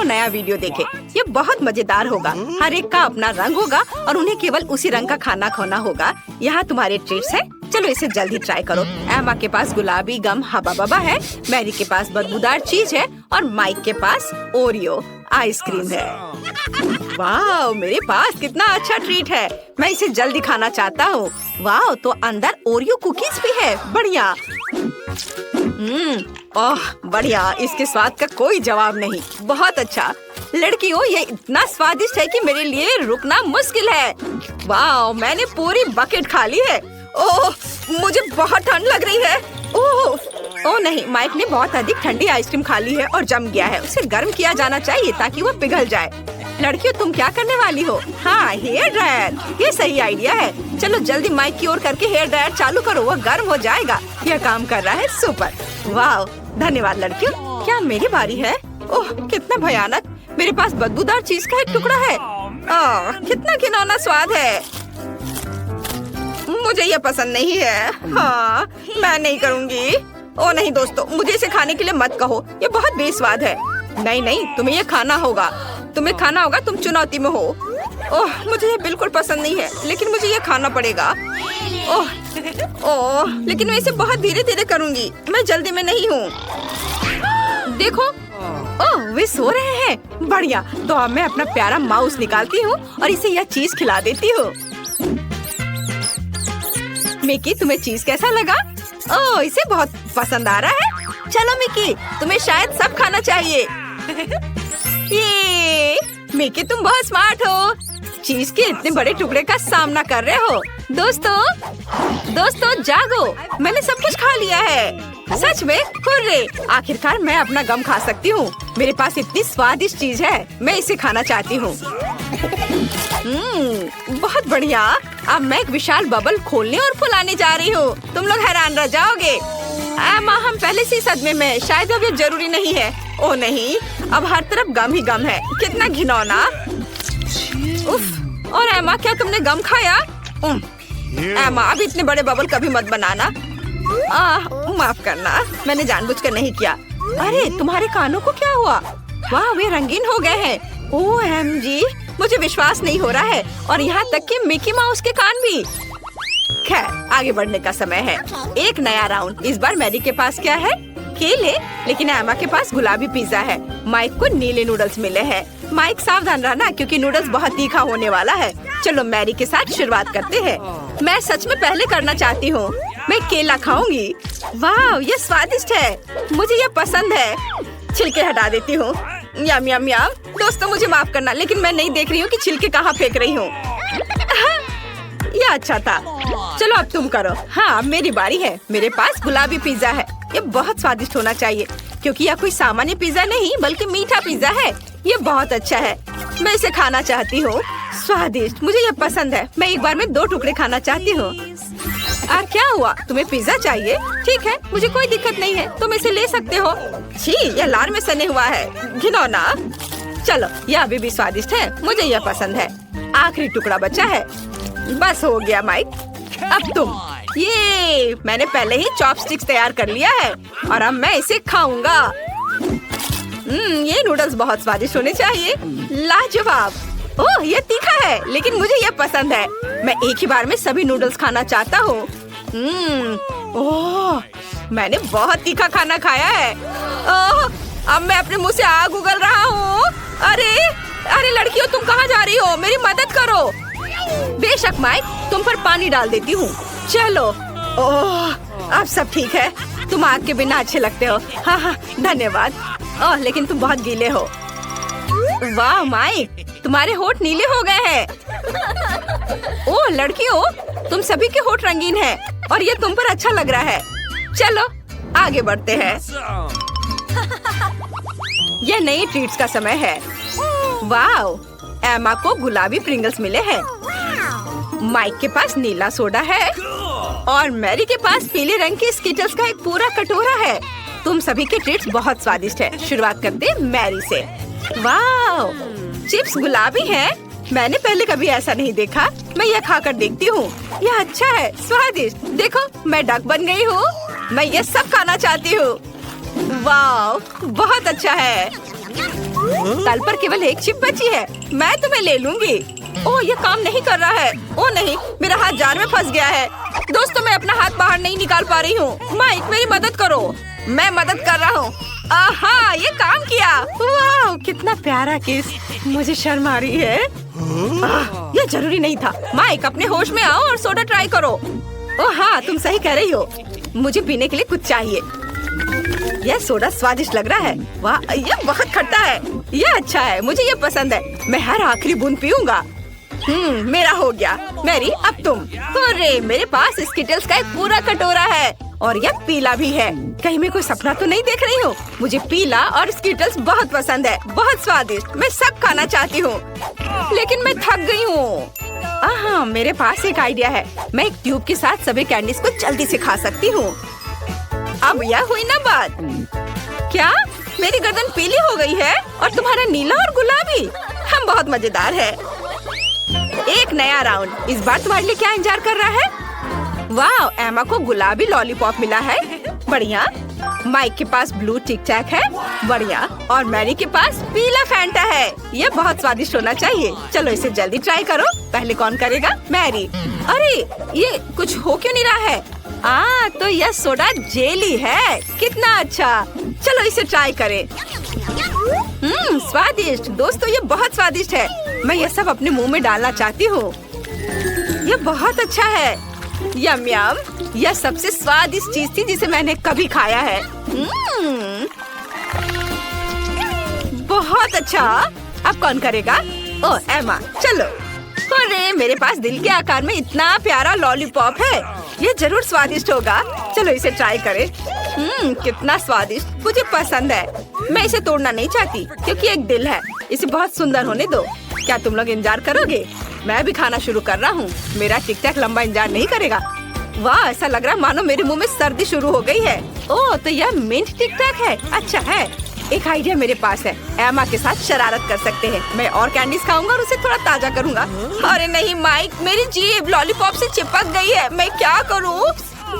नया वीडियो देखें। ये बहुत मजेदार होगा। हर एक का अपना रंग होगा और उन्हें केवल उसी रंग का खाना खाना होगा। यहाँ तुम्हारे ट्रीट्स है, चलो इसे जल्दी ट्राई करो। एमा के पास गुलाबी गम हबा बबा है, मैरी के पास बदबूदार चीज है और माइक के पास ओरियो आइसक्रीम है। वाह, मेरे पास कितना अच्छा ट्रीट है, मैं इसे जल्दी खाना चाहता हूँ। वाह, तो अंदर ओरियो कुकीज भी है, बढ़िया। ओह बढ़िया, इसके स्वाद का कोई जवाब नहीं, बहुत अच्छा। लड़कियों, ये इतना स्वादिष्ट है कि मेरे लिए रुकना मुश्किल है। वाह, मैंने पूरी बकेट खा ली है। ओह, मुझे बहुत ठंड लग रही है। ओह नहीं, माइक ने बहुत अधिक ठंडी आइसक्रीम खा ली है और जम गया है। उसे गर्म किया जाना चाहिए ताकि वो पिघल जाए। लड़कियों, तुम क्या करने वाली हो? हाँ, हेयर ड्रायर, ये सही आइडिया है। चलो जल्दी माइक की ओर करके हेयर ड्रायर चालू करो, वो गर्म हो जाएगा। यह काम कर रहा है, सुपर। वाह, धन्यवाद लड़कियों। क्या मेरी बारी है? ओह कितना भयानक, मेरे पास बदबूदार चीज का एक टुकड़ा है। कितना घिनौना स्वाद है, मुझे ये पसंद नहीं है। हाँ, मैं नहीं करूँगी। ओ नहीं दोस्तों, मुझे इसे खाने के लिए मत कहो, ये बहुत बेस्वाद है। नहीं, तुम्हें ये खाना होगा, तुम्हें खाना होगा, तुम चुनौती में हो। ओह, मुझे ये बिल्कुल पसंद नहीं है, लेकिन मुझे ये खाना पड़ेगा। ओह, लेकिन मैं इसे बहुत धीरे धीरे करूँगी, मैं जल्दी में नहीं हूँ। देखो, ओह वे सो रहे हैं, बढ़िया। तो अब मैं अपना प्यारा माउस निकालती हूँ और इसे यह चीज खिला देती हूँ। मिकी, तुम्हें चीज कैसा लगा? ओह, इसे बहुत पसंद आ रहा है। चलो मिकी, तुम्हें शायद सब खाना चाहिए। ये मिकी, तुम बहुत स्मार्ट हो, चीज के इतने बड़े टुकड़े का सामना कर रहे हो। दोस्तों जागो, मैंने सब कुछ खा लिया है। सच में? हुर्रे, आखिरकार मैं अपना गम खा सकती हूँ। मेरे पास इतनी स्वादिष्ट चीज है, मैं इसे खाना चाहती हूँ। बहुत बढ़िया। अब मैं एक विशाल बबल खोलने और फुलाने जा रही हूँ, तुम लोग हैरान रह जाओगे। एमा, हम पहले से सदमे में, शायद अब ये जरूरी नहीं है। ओ नहीं, अब हर तरफ गम ही गम है, कितना घिनौना। उफ, और एमा, क्या तुमने गम खाया? एमा, अब इतने बड़े बबल कभी मत बनाना। माफ करना, मैंने जानबूझकर नहीं किया। अरे तुम्हारे कानों को क्या हुआ? वाह, वे रंगीन हो गए हैं। OMG, मुझे विश्वास नहीं हो रहा है। और यहाँ तक कि मिकी माउस के कान भी। खैर, आगे बढ़ने का समय है। एक नया राउंड। इस बार मैरी के पास क्या है? केले, लेकिन एमा के पास गुलाबी पिज्जा है। माइक को नीले नूडल्स मिले हैं। माइक सावधान रहना, क्योंकि नूडल्स बहुत तीखा होने वाला है। चलो मैरी के साथ शुरुआत करते हैं। मैं सच में पहले करना चाहती हूँ, मैं केला खाऊंगी। वाह, ये स्वादिष्ट है, मुझे ये पसंद है। छिलके हटा देती हूँ। यम यम यम। दोस्तों मुझे माफ करना, लेकिन मैं नहीं देख रही हूँ कि छिलके कहाँ फेंक रही हूँ। ये अच्छा था। चलो अब तुम करो। हाँ, मेरी बारी है। मेरे पास गुलाबी पिज्जा है, ये बहुत स्वादिष्ट होना चाहिए, क्योंकि यह कोई सामान्य पिज्जा नहीं बल्कि मीठा पिज्जा है। ये बहुत अच्छा है, मैं इसे खाना चाहती हूँ। स्वादिष्ट, मुझे ये पसंद है। मैं एक बार में 2 टुकड़े खाना चाहती हूँ। क्या हुआ, तुम्हें पिज्जा चाहिए? ठीक है, मुझे कोई दिक्कत नहीं है, तुम इसे ले सकते हो। छी, यह लार में सने हुआ है, घिनौना। चलो, यह अभी भी स्वादिष्ट है, मुझे यह पसंद है। आखिरी टुकड़ा बचा है, बस हो गया माइक। अब तुम। ये मैंने पहले ही चॉपस्टिक्स तैयार कर लिया है और अब मैं इसे खाऊंगा। ये नूडल्स बहुत स्वादिष्ट होने चाहिए, लाजवाब। ओह, ये तीखा है, लेकिन मुझे ये पसंद है। मैं एक ही बार में सभी नूडल्स खाना चाहता हूँ। ओह, मैंने बहुत तीखा खाना खाया है। ओह, अब मैं अपने मुंह से आग उगल रहा हूँ। अरे लड़कियों, तुम कहाँ जा रही हो? मेरी मदद करो। बेशक माइक, तुम पर पानी डाल देती हूँ। चलो। ओह, अब सब ठीक है। तुम आग के बिना अच्छे लगते हो। हाँ, धन्यवाद। ओह, लेकिन तुम बहुत गीले हो। वाह माइक, तुम्हारे होठ नीले हो गए हैं। ओह लड़कियों, तुम सभी के होठ रंगीन हैं और ये तुम पर अच्छा लग रहा है। चलो आगे बढ़ते हैं। यह नई ट्रीट्स का समय है। वाह, एमा को गुलाबी प्रिंगल्स मिले हैं। माइक के पास नीला सोडा है और मैरी के पास पीले रंग के स्किटल्स का एक पूरा कटोरा है। तुम सभी के ट्रीट्स बहुत स्वादिष्ट है। शुरुआत करते हैं मैरी से। वाह, चिप्स गुलाबी हैं। मैंने पहले कभी ऐसा नहीं देखा। मैं यह खाकर देखती हूँ। यह अच्छा है, स्वादिष्ट। देखो, मैं डक बन गई हूँ। मैं ये सब खाना चाहती हूँ। वाह, बहुत अच्छा है। तल पर केवल एक चिप बची है। मैं तुम्हें ले लूंगी। ओह, ये काम नहीं कर रहा है। ओह नहीं, मेरा हाथ जार में फंस गया है। दोस्तों, मैं अपना हाथ बाहर नहीं निकाल पा रही हूँ। माइक, मेरी मदद करो। मैं मदद कर रहा हूँ। आहा, ये काम किया। वाह, कितना प्यारा किस। मुझे शर्म आ रही है। ये जरूरी नहीं था। माइक, अपने होश में आओ और सोडा ट्राई करो। ओह हाँ, तुम सही कह रही हो। मुझे पीने के लिए कुछ चाहिए। यह सोडा स्वादिष्ट लग रहा है। वाह, यह बहुत खट्टा है। यह अच्छा है, मुझे ये पसंद है। मैं हर आखिरी बूंद पीऊंगा। मेरा हो गया। मैरी, अब तुम। अरे, मेरे पास स्किटल्स का एक पूरा कटोरा है और यह पीला भी है। कहीं मैं कोई सपना तो नहीं देख रही हूँ। मुझे पीला और स्किटल्स बहुत पसंद है। बहुत स्वादिष्ट। मैं सब खाना चाहती हूँ, लेकिन मैं थक गई हूँ। हाँ, मेरे पास एक आइडिया है। मैं एक ट्यूब के साथ सभी कैंडीज को जल्दी से खा सकती हूँ। अब यह हुई ना बात। क्या मेरी गर्दन पीली हो गई है और तुम्हारा नीला और गुलाबी? हम बहुत मजेदार है। एक नया राउंड। इस बार तुम्हारे लिए क्या इंतजार कर रहा है? वाह, एमा को गुलाबी लॉलीपॉप मिला है। बढ़िया। माइक के पास ब्लू टिक टैक है। बढ़िया। और मैरी के पास पीला फैंटा है। ये बहुत स्वादिष्ट होना चाहिए। चलो इसे जल्दी ट्राई करो। पहले कौन करेगा? मैरी। अरे, ये कुछ हो क्यों नहीं रहा है? तो यह सोडा जेली है। कितना अच्छा। चलो इसे ट्राई करें। स्वादिष्ट। दोस्तों, ये बहुत स्वादिष्ट है। मैं ये सब अपने मुंह में डालना चाहती हूँ। ये बहुत अच्छा है। यम यम। यह सबसे स्वादिष्ट चीज थी जिसे मैंने कभी खाया है। बहुत अच्छा। अब कौन करेगा? ओह, एमा। चलो। अरे, मेरे पास दिल के आकार में इतना प्यारा लॉलीपॉप है। ये जरूर स्वादिष्ट होगा। चलो इसे ट्राई करें। कितना स्वादिष्ट। मुझे पसंद है। मैं इसे तोड़ना नहीं चाहती क्योंकि एक दिल है। इसे बहुत सुंदर होने दो। क्या तुम लोग इंतजार करोगे? मैं भी खाना शुरू कर रहा हूँ। मेरा टिक टैक लंबा इंतजार नहीं करेगा। वाह, ऐसा लग रहा है मानो मेरे मुंह में सर्दी शुरू हो गई है। ओह, तो यह मिंट टिक टैक है। अच्छा है। एक आइडिया मेरे पास है। एमा के साथ शरारत कर सकते हैं। मैं और कैंडीज खाऊंगा और उसे थोड़ा ताजा करूंगा। अरे नहीं माइक, मेरी जीभ लॉलीपॉप से चिपक गई है। मैं क्या करूं?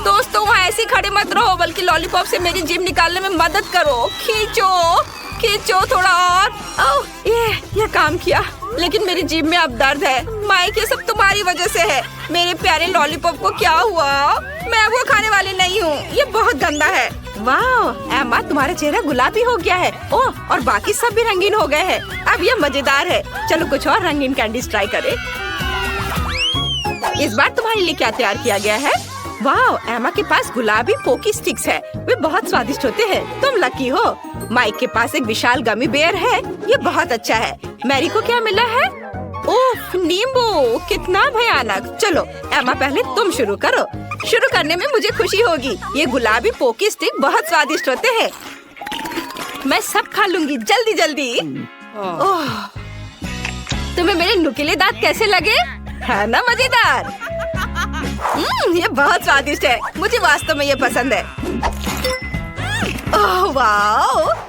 दोस्तों, वहाँ ऐसे खड़े मत रहो, बल्कि लॉलीपॉप से मेरी जीभ निकालने में मदद करो। खींचो खींचो थोड़ा और। ओह, ये काम किया, लेकिन मेरी जीभ में अब दर्द है। माइक, ये सब तुम्हारी वजह से है। मेरे प्यारे लॉलीपॉप को क्या हुआ? मैं वो खाने वाली नहीं हूँ। ये बहुत गंदा है। वाह, एमा, तुम्हारा चेहरा गुलाबी हो गया है। ओह, और बाकी सब भी रंगीन हो गए हैं। अब ये मजेदार है। चलो कुछ और रंगीन कैंडीज ट्राई करें। इस बार तुम्हारे लिए क्या तैयार किया गया है? वाह, एमा के पास गुलाबी पोकी स्टिक्स है। वे बहुत स्वादिष्ट होते हैं। तुम लकी हो। माइक के पास एक विशाल गमी बेयर है। ये बहुत अच्छा है। मैरी को क्या मिला है? ओह, नींबू। कितना भयानक। चलो एमा, पहले तुम शुरू करो। शुरू करने में मुझे खुशी होगी। ये गुलाबी पोकी स्टिक बहुत स्वादिष्ट होते हैं। मैं सब खा लूंगी जल्दी जल्दी। ओह, तुम्हें मेरे नुकीले दांत कैसे लगे? है ना मजेदार? ये बहुत स्वादिष्ट है। मुझे वास्तव में ये पसंद है। ओह वाह।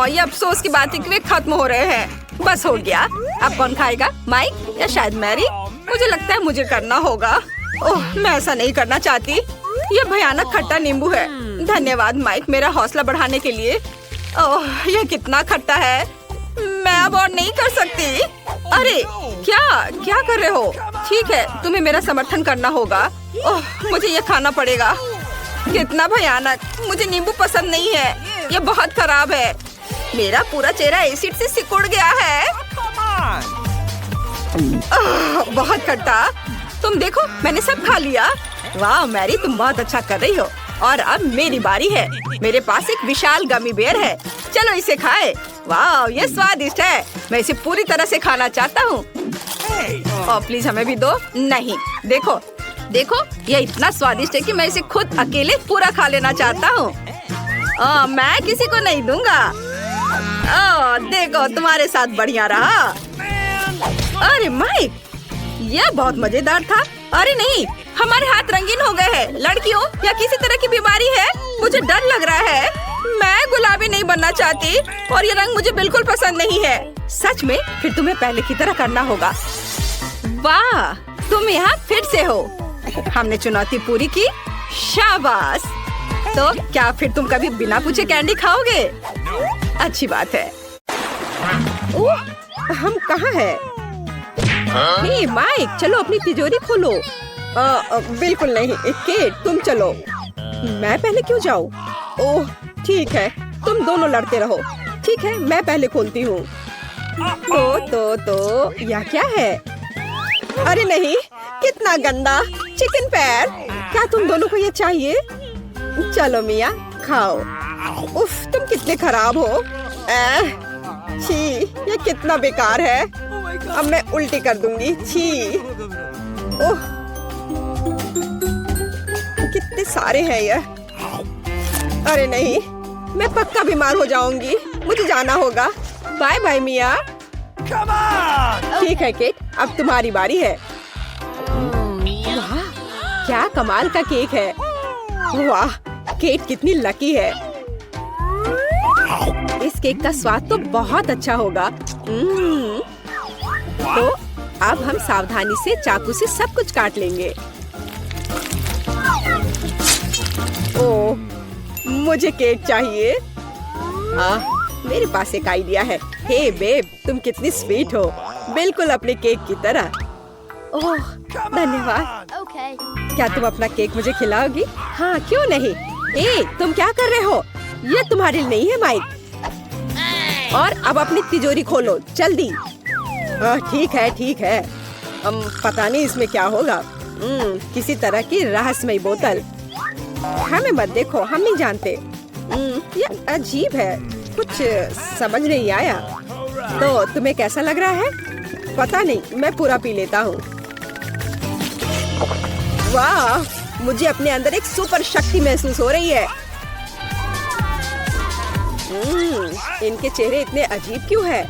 ये अफसोस की बात है कि वे खत्म हो रहे हैं। बस हो गया। अब कौन खाएगा? माइक या शायद मैरी? मुझे लगता है मुझे करना होगा। ओह, मैं ऐसा नहीं करना चाहती। ये भयानक खट्टा नींबू है। धन्यवाद माइक, मेरा हौसला बढ़ाने के लिए। ओह, यह कितना खट्टा है। मैं अब और नहीं कर सकती। अरे, क्या कर रहे हो? ठीक है, तुम्हें मेरा समर्थन करना होगा। ओह, मुझे ये खाना पड़ेगा। कितना भयानक। मुझे नींबू पसंद नहीं है। ये बहुत खराब है। मेरा पूरा चेहरा एसिड से सिकुड़ गया है। बहुत खट्टा। तुम देखो, मैंने सब खा लिया। वाह मैरी, तुम बहुत अच्छा कर रही हो। और अब मेरी बारी है। मेरे पास एक विशाल गमी बेयर है। चलो इसे खाए। वाह, ये स्वादिष्ट है। मैं इसे पूरी तरह से खाना चाहता हूँ। प्लीज हमें भी दो। नहीं, देखो देखो, ये इतना स्वादिष्ट है कि मैं इसे खुद अकेले पूरा खा लेना चाहता हूँ। मैं किसी को नहीं दूंगा। देखो, तुम्हारे साथ बढ़िया रहा। अरे माइक, यह बहुत मजेदार था। अरे नहीं, हमारे हाथ रंगीन हो गए हैं। लड़कियों या किसी तरह की बीमारी है? मुझे डर लग रहा है। मैं गुलाबी नहीं बनना चाहती और ये रंग मुझे बिल्कुल पसंद नहीं है। सच में? फिर तुम्हें पहले की तरह करना होगा। वाह, तुम यहाँ फिर से हो। हमने चुनौती पूरी की। शाबाश। तो क्या फिर तुम कभी बिना पूछे कैंडी खाओगे? अच्छी बात है। ओह, हम कहाँ हैं? हे माइक, चलो अपनी तिजोरी खोलो। बिल्कुल नहीं केट, तुम चलो। मैं पहले क्यों जाऊँ? ओह ठीक है, तुम दोनों लड़ते रहो। ठीक है, मैं पहले खोलती हूँ। तो यह क्या है? अरे नहीं, कितना गंदा चिकन पैर। क्या तुम दोनों को ये चाहिए? चलो मिया, खाओ। उफ, तुम कितने खराब हो। छी, ये कितना बेकार है। अब मैं उल्टी कर दूंगी। छी, ओह, कितने सारे हैं ये। अरे नहीं, मैं पक्का बीमार हो जाऊंगी। मुझे जाना होगा। बाय बाय मिया। ठीक है केट, अब तुम्हारी बारी है। वाह, क्या कमाल का केक है। वाह, केट कितनी लकी है। इस केक का स्वाद तो बहुत अच्छा होगा। तो अब हम सावधानी से चाकू से सब कुछ काट लेंगे। ओह, मुझे केक चाहिए। मेरे पास एक आइडिया है। हे बेब, तुम कितनी स्वीट हो, बिल्कुल अपने केक की तरह। ओह, धन्यवाद। क्या तुम अपना केक मुझे खिलाओगी? हाँ, क्यों नहीं। तुम क्या कर रहे हो? ये तुम्हारे लिए नहीं है माइक। और अब अपनी तिजोरी खोलो जल्दी। ठीक है। पता नहीं इसमें क्या होगा। किसी तरह की रहस्यमयी बोतल। हमें मत देखो, हम नहीं जानते। ये अजीब है, कुछ समझ नहीं आया। तो तुम्हें कैसा लग रहा है? पता नहीं, मैं पूरा पी लेता हूँ। वाह, मुझे अपने अंदर एक सुपर शक्ति महसूस हो रही है। इनके चेहरे इतने अजीब क्यों है?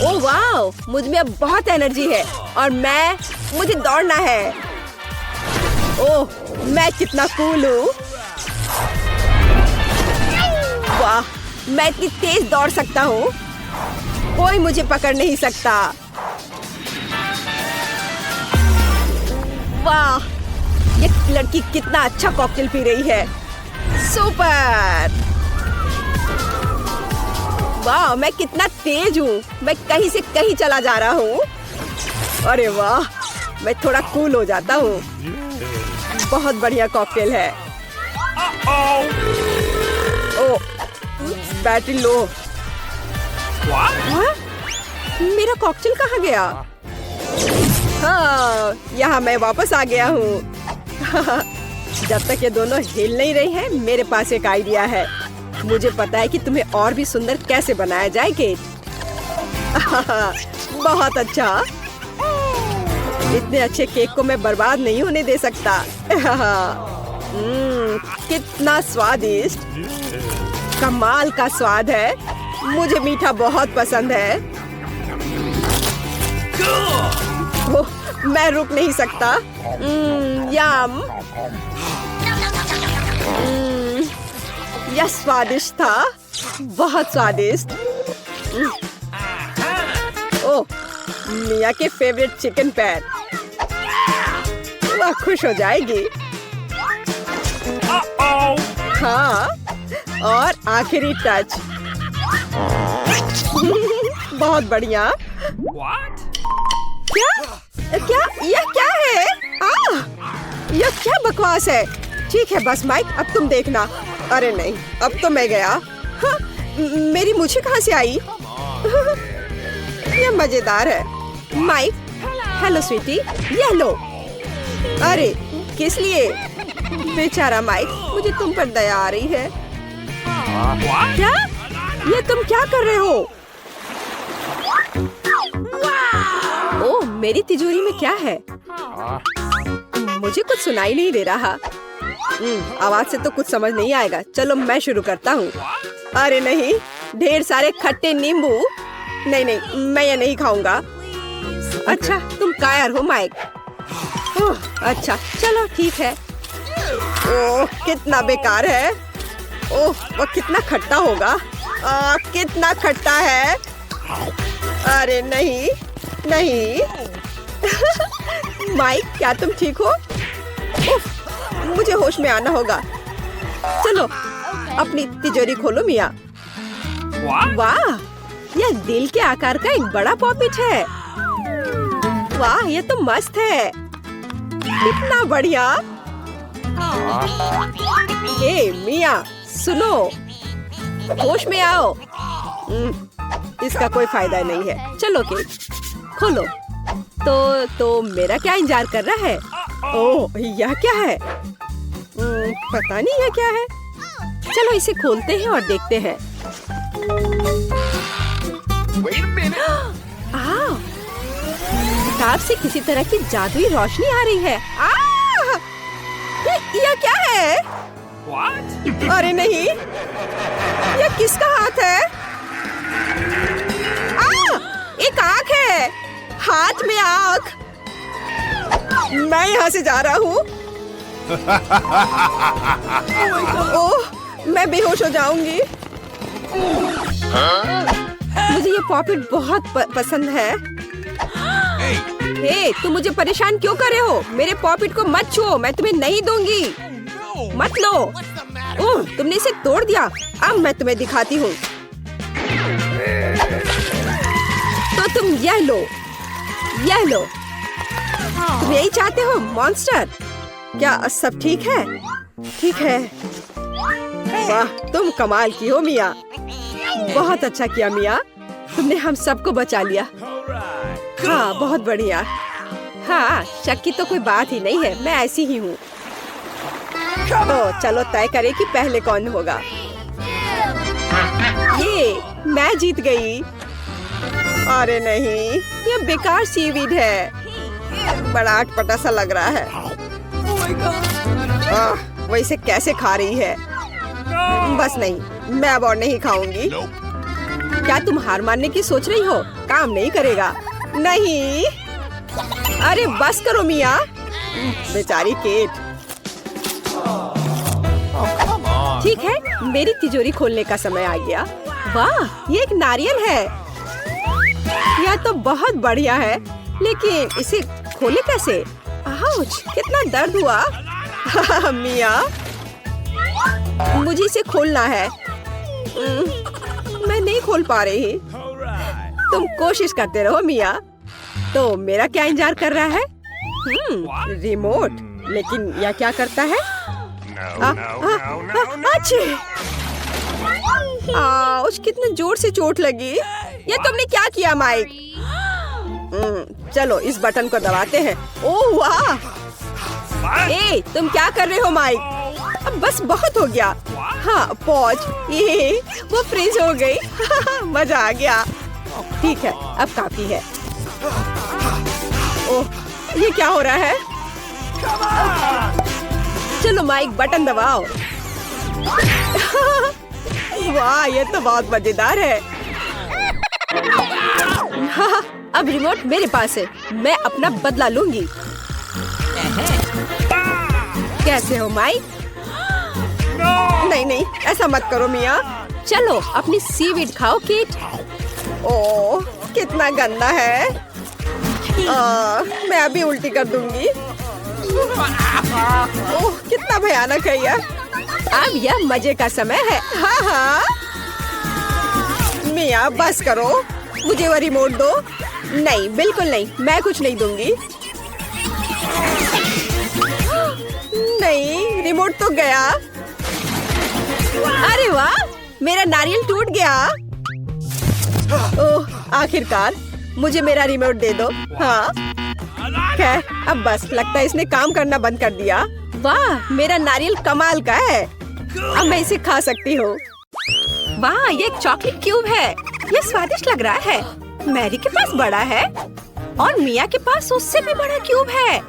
ओह वाह, मुझ में अब बहुत एनर्जी है और मुझे दौड़ना है। ओह, मैं कितना कूल हूँ। वाह, मैं इतनी तेज दौड़ सकता हूँ, कोई मुझे पकड़ नहीं सकता। वाह, ये लड़की कितना अच्छा कॉकटेल पी रही है। सुपर। वाह, मैं कितना तेज हूँ, मैं कहीं से कहीं चला जा रहा हूँ। अरे वाह, मैं थोड़ा कूल हो जाता हूँ। बहुत बढ़िया कॉकटेल है। ओह, बैटरी लो। हाँ? मेरा कॉकटेल कहाँ गया? हाँ, यहाँ मैं वापस आ गया हूँ। जब तक ये दोनों हिल नहीं रही हैं, मेरे पास एक आइडिया है। मुझे पता है कि तुम्हें और भी सुंदर कैसे बनाया जाए केक। बहुत अच्छा। इतने अच्छे केक को मैं बर्बाद नहीं होने दे सकता। कितना स्वादिष्ट, कमाल का स्वाद है। मुझे मीठा बहुत पसंद है। ओह, मैं रुक नहीं सकता। यम। यह स्वादिष्ट था, बहुत स्वादिष्ट। ओह, मिया के फेवरेट चिकन पैर। वह खुश हो जाएगी। हाँ, और आखिरी टच। बहुत बढ़िया। क्या यह क्या है? यह क्या बकवास है? ठीक है बस माइक, अब तुम देखना। अरे नहीं, अब तो मैं गया। हाँ, मेरी मुझे कहाँ से आई? यह मजेदार है। माइक, हेलो स्वीटी, यह लो। अरे किस लिए? बेचारा माइक, मुझे तुम पर दया आ रही है। क्या? ये तुम क्या कर रहे हो? ओह, मेरी तिजोरी में क्या है? मुझे कुछ सुनाई नहीं दे रहा। आवाज से तो कुछ समझ नहीं आएगा। चलो मैं शुरू करता हूँ। अरे नहीं, ढेर सारे खट्टे नींबू। नहीं, मैं ये नहीं खाऊंगा। अच्छा, तुम कायर हो माइक। अच्छा, चलो ठीक है। ओह, कितना बेकार है। ओह, वो कितना खट्टा होगा। कितना खट्टा है। अरे नहीं। माइक, क्या तुम ठीक हो? मुझे होश में आना होगा। चलो अपनी तिजोरी खोलो मिया। वाह, यह दिल के आकार का एक बड़ा पॉपिट है। वाह, यह तो मस्त है। कितना बढ़िया। ए मिया, सुनो, होश में आओ। इसका कोई फायदा नहीं है। चलो केक खोलो। तो मेरा क्या इंतजार कर रहा है? ओह, यह क्या है? पता नहीं यह क्या है। चलो इसे खोलते हैं और देखते हैं। किताब से किसी तरह की जादुई रोशनी आ रही है। यह क्या है? अरे नहीं, यह किसका हाथ है? एक आँख है। हाथ में आँख। मैं यहाँ से जा रहा हूँ। ओह, मैं बेहोश हो जाऊंगी। मुझे ये पॉपिट बहुत पसंद है। हे, तुम मुझे परेशान क्यों कर रहे हो? मेरे पॉपिट को मत छुओ, मैं तुम्हें नहीं दूंगी। मत लो। ओह, तुमने इसे तोड़ दिया। अब मैं तुम्हें दिखाती हूँ। तो तुम यह लो, यह लो। तुम यही चाहते हो मॉन्स्टर? क्या सब ठीक है? ठीक है। वाह, तुम कमाल की हो मिया। बहुत अच्छा किया मिया, तुमने हम सबको बचा लिया। हाँ, बहुत बढ़िया। हाँ, शक की तो कोई बात ही नहीं है, मैं ऐसी ही हूँ। तो चलो तय करें कि पहले कौन होगा। ये मैं जीत गई। अरे नहीं, ये बेकार सीवीड है। बड़ा अटपटा सा लग रहा है। वो इसे कैसे खा रही है? बस नहीं, मैं अब और नहीं खाऊंगी। क्या तुम हार मानने की सोच रही हो? काम नहीं करेगा। नहीं, अरे बस करो मिया। बेचारी केट। ठीक है, मेरी तिजोरी खोलने का समय आ गया। वाह, ये एक नारियल है। यह तो बहुत बढ़िया है, लेकिन इसे खोले कैसे? आउच, कितना दर्द हुआ। मिया, मुझे इसे खोलना है। मैं नहीं खोल पा रही। तुम कोशिश करते रहो मिया। तो मेरा क्या इंतजार कर रहा है? रिमोट। लेकिन यह क्या करता है? आउच, कितने जोर से चोट लगी। ये तुमने क्या किया माइक? चलो इस बटन को दबाते हैं। ओह वाह! ए, तुम क्या कर रहे हो माइक? अब बस बहुत हो गया। हाँ, पॉज। ये वो फ्रीज हो गई। मजा आ गया। ठीक है, अब काफी है। ओह, ये क्या हो रहा है? चलो माइक, बटन दबाओ। वाह, ये तो बहुत मजेदार है। अब रिमोट मेरे पास है, मैं अपना बदला लूंगी। कैसे हो माइक? नहीं नहीं, ऐसा मत करो मिया। चलो अपनी सीवीड खाओ केट। ओह, कितना गंदा है। मैं अभी उल्टी कर दूंगी। ओह, कितना भयानक है यह। अब यह मजे का समय है। हाँ हाँ मिया, बस करो, मुझे वो रिमोट दो। नहीं, बिल्कुल नहीं, मैं कुछ नहीं दूंगी। नहीं, रिमोट तो गया। अरे वाह, मेरा नारियल टूट गया। ओह, आखिरकार मुझे मेरा रिमोट दे दो। हाँ, खैर, अब बस लगता है इसने काम करना बंद कर दिया। वाह, मेरा नारियल कमाल का है। अब मैं इसे खा सकती हूँ। वाह, ये एक चॉकलेट क्यूब है। ये स्वादिष्ट लग रहा है। मैरी के पास बड़ा है और मिया के पास उससे भी बड़ा क्यूब है।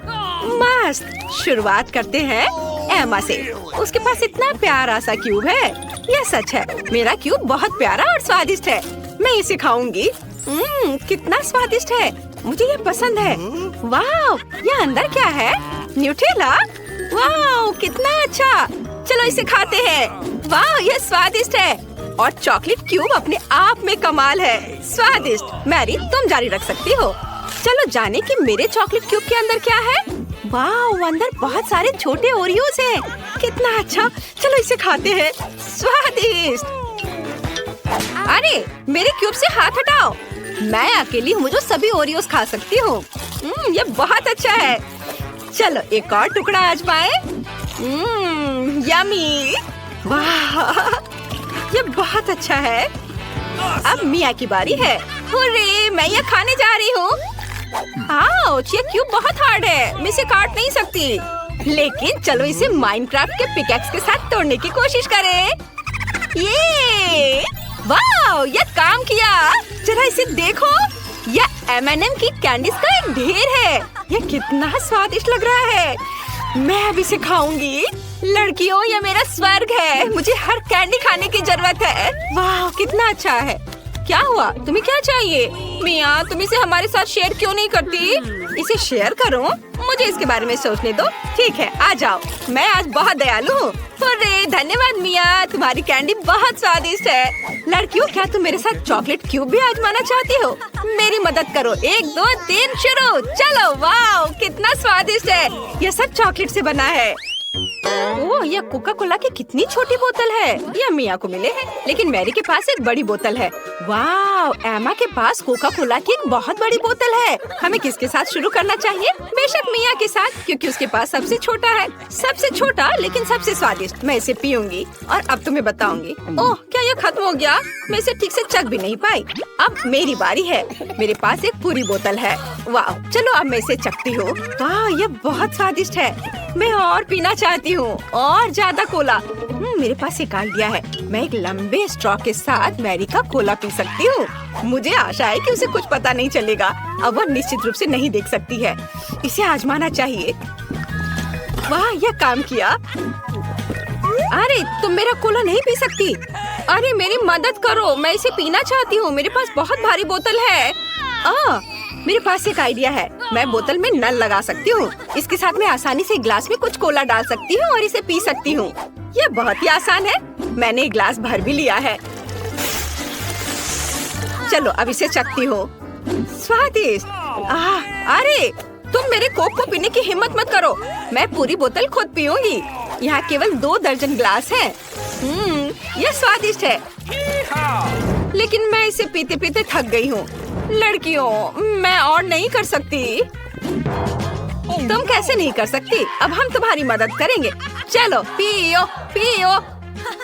मस्त। शुरुआत करते हैं एमा से। उसके पास इतना प्यारा सा क्यूब है। यह सच है, मेरा क्यूब बहुत प्यारा और स्वादिष्ट है। मैं इसे खाऊंगी। कितना स्वादिष्ट है, मुझे ये पसंद है। वाह, ये अंदर क्या है? न्यूटेला। वाह, कितना अच्छा। चलो इसे खाते हैं। वाह, ये स्वादिष्ट है और चॉकलेट क्यूब अपने आप में कमाल है। स्वादिष्ट। मैरी, तुम जारी रख सकती हो। चलो जाने कि मेरे चॉकलेट क्यूब के अंदर क्या है। वाह, अंदर बहुत सारे छोटे ओरियोस हैं। कितना अच्छा। चलो इसे खाते हैं। स्वादिष्ट। अरे मेरे क्यूब से हाथ हटाओ। मैं अकेली हूँ जो सभी ओरियोस खा सकती हूँ। ये बहुत अच्छा है। चलो एक और टुकड़ा आजमाए। यमी। वाह, ये बहुत अच्छा है। अब मिया की बारी है। हुर्रे, मैं ये खाने जा रही हूँ। आउच, ये क्यूब बहुत हार्ड है, मैं इसे काट नहीं सकती। लेकिन चलो इसे माइनक्राफ्ट के पिकैक्स के साथ तोड़ने की कोशिश करें। ये वाह, ये काम किया। जरा इसे देखो, यह M&M की कैंडीज का एक ढेर है। ये कितना स्वादिष्ट लग रहा है। मैं अब इसे खाऊंगी। लड़कियों, ये मेरा स्वर्ग है। मुझे हर कैंडी खाने की जरूरत है। वाह, कितना अच्छा है। क्या हुआ? तुम्हें क्या चाहिए? मिया, तुम इसे हमारे साथ शेयर क्यों नहीं करती? इसे शेयर करो? मुझे इसके बारे में सोचने दो। ठीक है, आ जाओ। मैं आज बहुत दयालु हूँ। अरे धन्यवाद मिया, तुम्हारी कैंडी बहुत स्वादिष्ट है। लड़कियों, क्या तुम मेरे साथ चॉकलेट क्यूब भी आजमाना चाहती हो? मेरी मदद करो। 1 2 3 शुरू। चलो। वाह, कितना स्वादिष्ट है। यह सब चॉकलेट से बना है। ओह, यह कोका कोला की कितनी छोटी बोतल है। यह मिया को मिले हैं, लेकिन मैरी के पास एक बड़ी बोतल है। वाह, एमा के पास कोका कोला की एक बहुत बड़ी बोतल है। हमें किसके साथ शुरू करना चाहिए? बेशक मिया के साथ, क्योंकि उसके पास सबसे छोटा है। सबसे छोटा लेकिन सबसे स्वादिष्ट। मैं इसे पीऊंगी और अब तुम्हें बताऊंगी। ओह, क्या यह खत्म हो गया? मैं इसे ठीक से चख भी नहीं पाई। अब मेरी बारी है। मेरे पास एक पूरी बोतल है। वाह, चलो अब मैं इसे चखती हूँ। वाह, यह बहुत स्वादिष्ट है। मैं और पीना चाहती हूँ, और ज्यादा कोला। मेरे पास एक आइडिया है। मैं एक लंबे स्ट्रॉ के साथ मैरी का कोला पी सकती हूँ। मुझे आशा है कि उसे कुछ पता नहीं चलेगा। अब वह निश्चित रूप से नहीं देख सकती है। इसे आजमाना चाहिए। वाह, यह काम किया। अरे, तुम मेरा कोला नहीं पी सकती। अरे मेरी मदद करो, मैं इसे पीना चाहती हूँ। मेरे पास बहुत भारी बोतल है। मेरे पास एक आइडिया है। मैं बोतल में नल लगा सकती हूँ। इसके साथ मैं आसानी से ग्लास में कुछ कोला डाल सकती हूँ और इसे पी सकती हूँ। यह बहुत ही आसान है। मैंने एक ग्लास भर भी लिया है। चलो अब इसे चखती हूँ। स्वादिष्ट। अरे, तुम मेरे कोक को पीने की हिम्मत मत करो। मैं पूरी बोतल खुद पीऊंगी। यहाँ केवल 2 दर्जन ग्लास हैं। यह स्वादिष्ट है, लेकिन मैं इसे पीते पीते थक गई हूँ। लड़कियों, मैं और नहीं कर सकती। तुम कैसे नहीं कर सकती? अब हम तुम्हारी मदद करेंगे। चलो पियो पियो।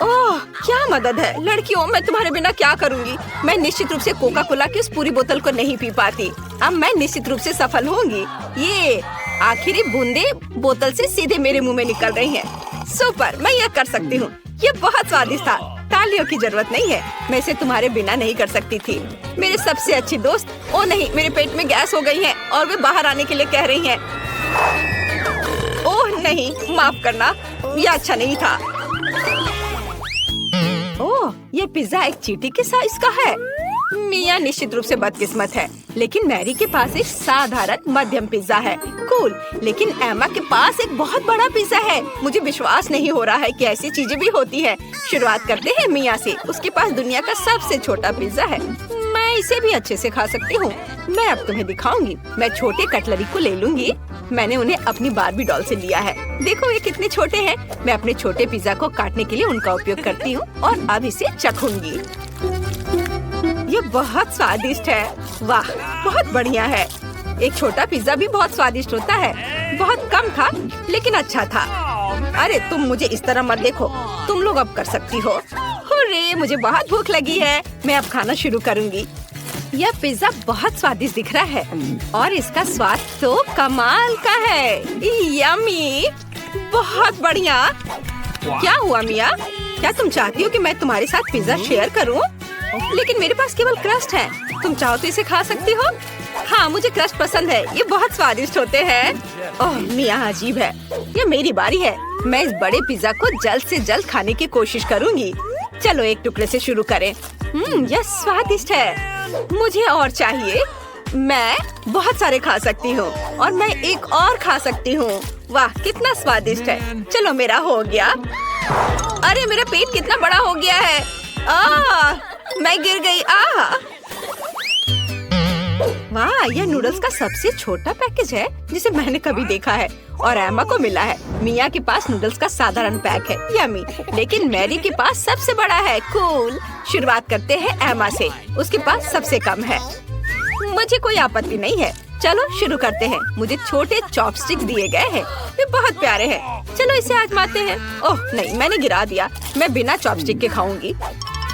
ओह, क्या मदद है। लड़कियों, मैं तुम्हारे बिना क्या करूँगी? मैं निश्चित रूप से कोका कोला की उस पूरी बोतल को नहीं पी पाती। अब मैं निश्चित रूप से सफल होंगी। ये आखिरी बूंदे बोतल से सीधे मेरे मुंह में निकल रही हैं। सुपर, मैं यह कर सकती हूँ। ये बहुत स्वादिष्ट था। तालियों की जरूरत नहीं है। मैं इसे तुम्हारे बिना नहीं कर सकती थी। मेरे सबसे अच्छी दोस्त। ओ नहीं, मेरे पेट में गैस हो गई है और वे बाहर आने के लिए कह रही हैं। ओह नहीं, माफ करना, यह अच्छा नहीं था। ओह, ये पिज्जा एक चींटी के साइज का है। मिया निश्चित रूप से बदकिस्मत है, लेकिन मैरी के पास एक साधारण मध्यम पिज्जा है। कूल। लेकिन एमा के पास एक बहुत बड़ा पिज्जा है। मुझे विश्वास नहीं हो रहा है कि ऐसी चीजें भी होती है। शुरुआत करते हैं मिया से। उसके पास दुनिया का सबसे छोटा पिज्जा है। मैं इसे भी अच्छे से खा सकती हूँ। मैं अब तुम्हें दिखाऊंगी। मैं छोटे कटलरी को ले लूंगी। मैंने उन्हें अपनी बार्बी डॉल से लिया है। देखो ये कितने छोटे हैं। मैं अपने छोटे पिज्जा को काटने के लिए उनका उपयोग करती हूँ और अब इसे चखूंगी। ये बहुत स्वादिष्ट है। वाह, बहुत बढ़िया है। एक छोटा पिज्जा भी बहुत स्वादिष्ट होता है। बहुत कम था, लेकिन अच्छा था। अरे तुम मुझे इस तरह मत देखो। तुम लोग अब कर सकती हो। हुर्रे, मुझे बहुत भूख लगी है। मैं अब खाना शुरू करूँगी। यह पिज्जा बहुत स्वादिष्ट दिख रहा है और इसका स्वाद तो कमाल का है। यम्मी, बहुत बढ़िया। क्या हुआ मिया? क्या तुम चाहती हो कि मैं तुम्हारे साथ पिज्जा शेयर करूं? लेकिन मेरे पास केवल क्रस्ट है। तुम चाहो तो इसे खा सकती हो। हाँ, मुझे क्रस्ट पसंद है। ये बहुत स्वादिष्ट होते हैं। ओह मिया, अजीब है। ये मेरी बारी है। मैं इस बड़े पिज्जा को जल्द से जल्द खाने की कोशिश करूंगी। चलो एक टुकड़े से शुरू करें। यह स्वादिष्ट है। मुझे और चाहिए। मैं बहुत सारे खा सकती हूँ और मैं एक और खा सकती हूँ। वाह, कितना स्वादिष्ट है। चलो मेरा हो गया। अरे मेरा पेट कितना बड़ा हो गया है। मैं गिर गई। वाह, हाँ, यह नूडल्स का सबसे छोटा पैकेज है जिसे मैंने कभी देखा है और एमा को मिला है। मिया के पास नूडल्स का साधारण पैक है, यम्मी, लेकिन मैरी के पास सबसे बड़ा है, कूल। शुरुआत करते हैं एमा से, उसके पास सबसे कम है। मुझे कोई आपत्ति नहीं है, चलो शुरू करते हैं। मुझे छोटे चॉपस्टिक दिए गए हैं, वे बहुत प्यारे हैं। चलो इसे आजमाते हैं। ओह नहीं, मैंने गिरा दिया। मैं बिना चॉपस्टिक के खाऊंगी।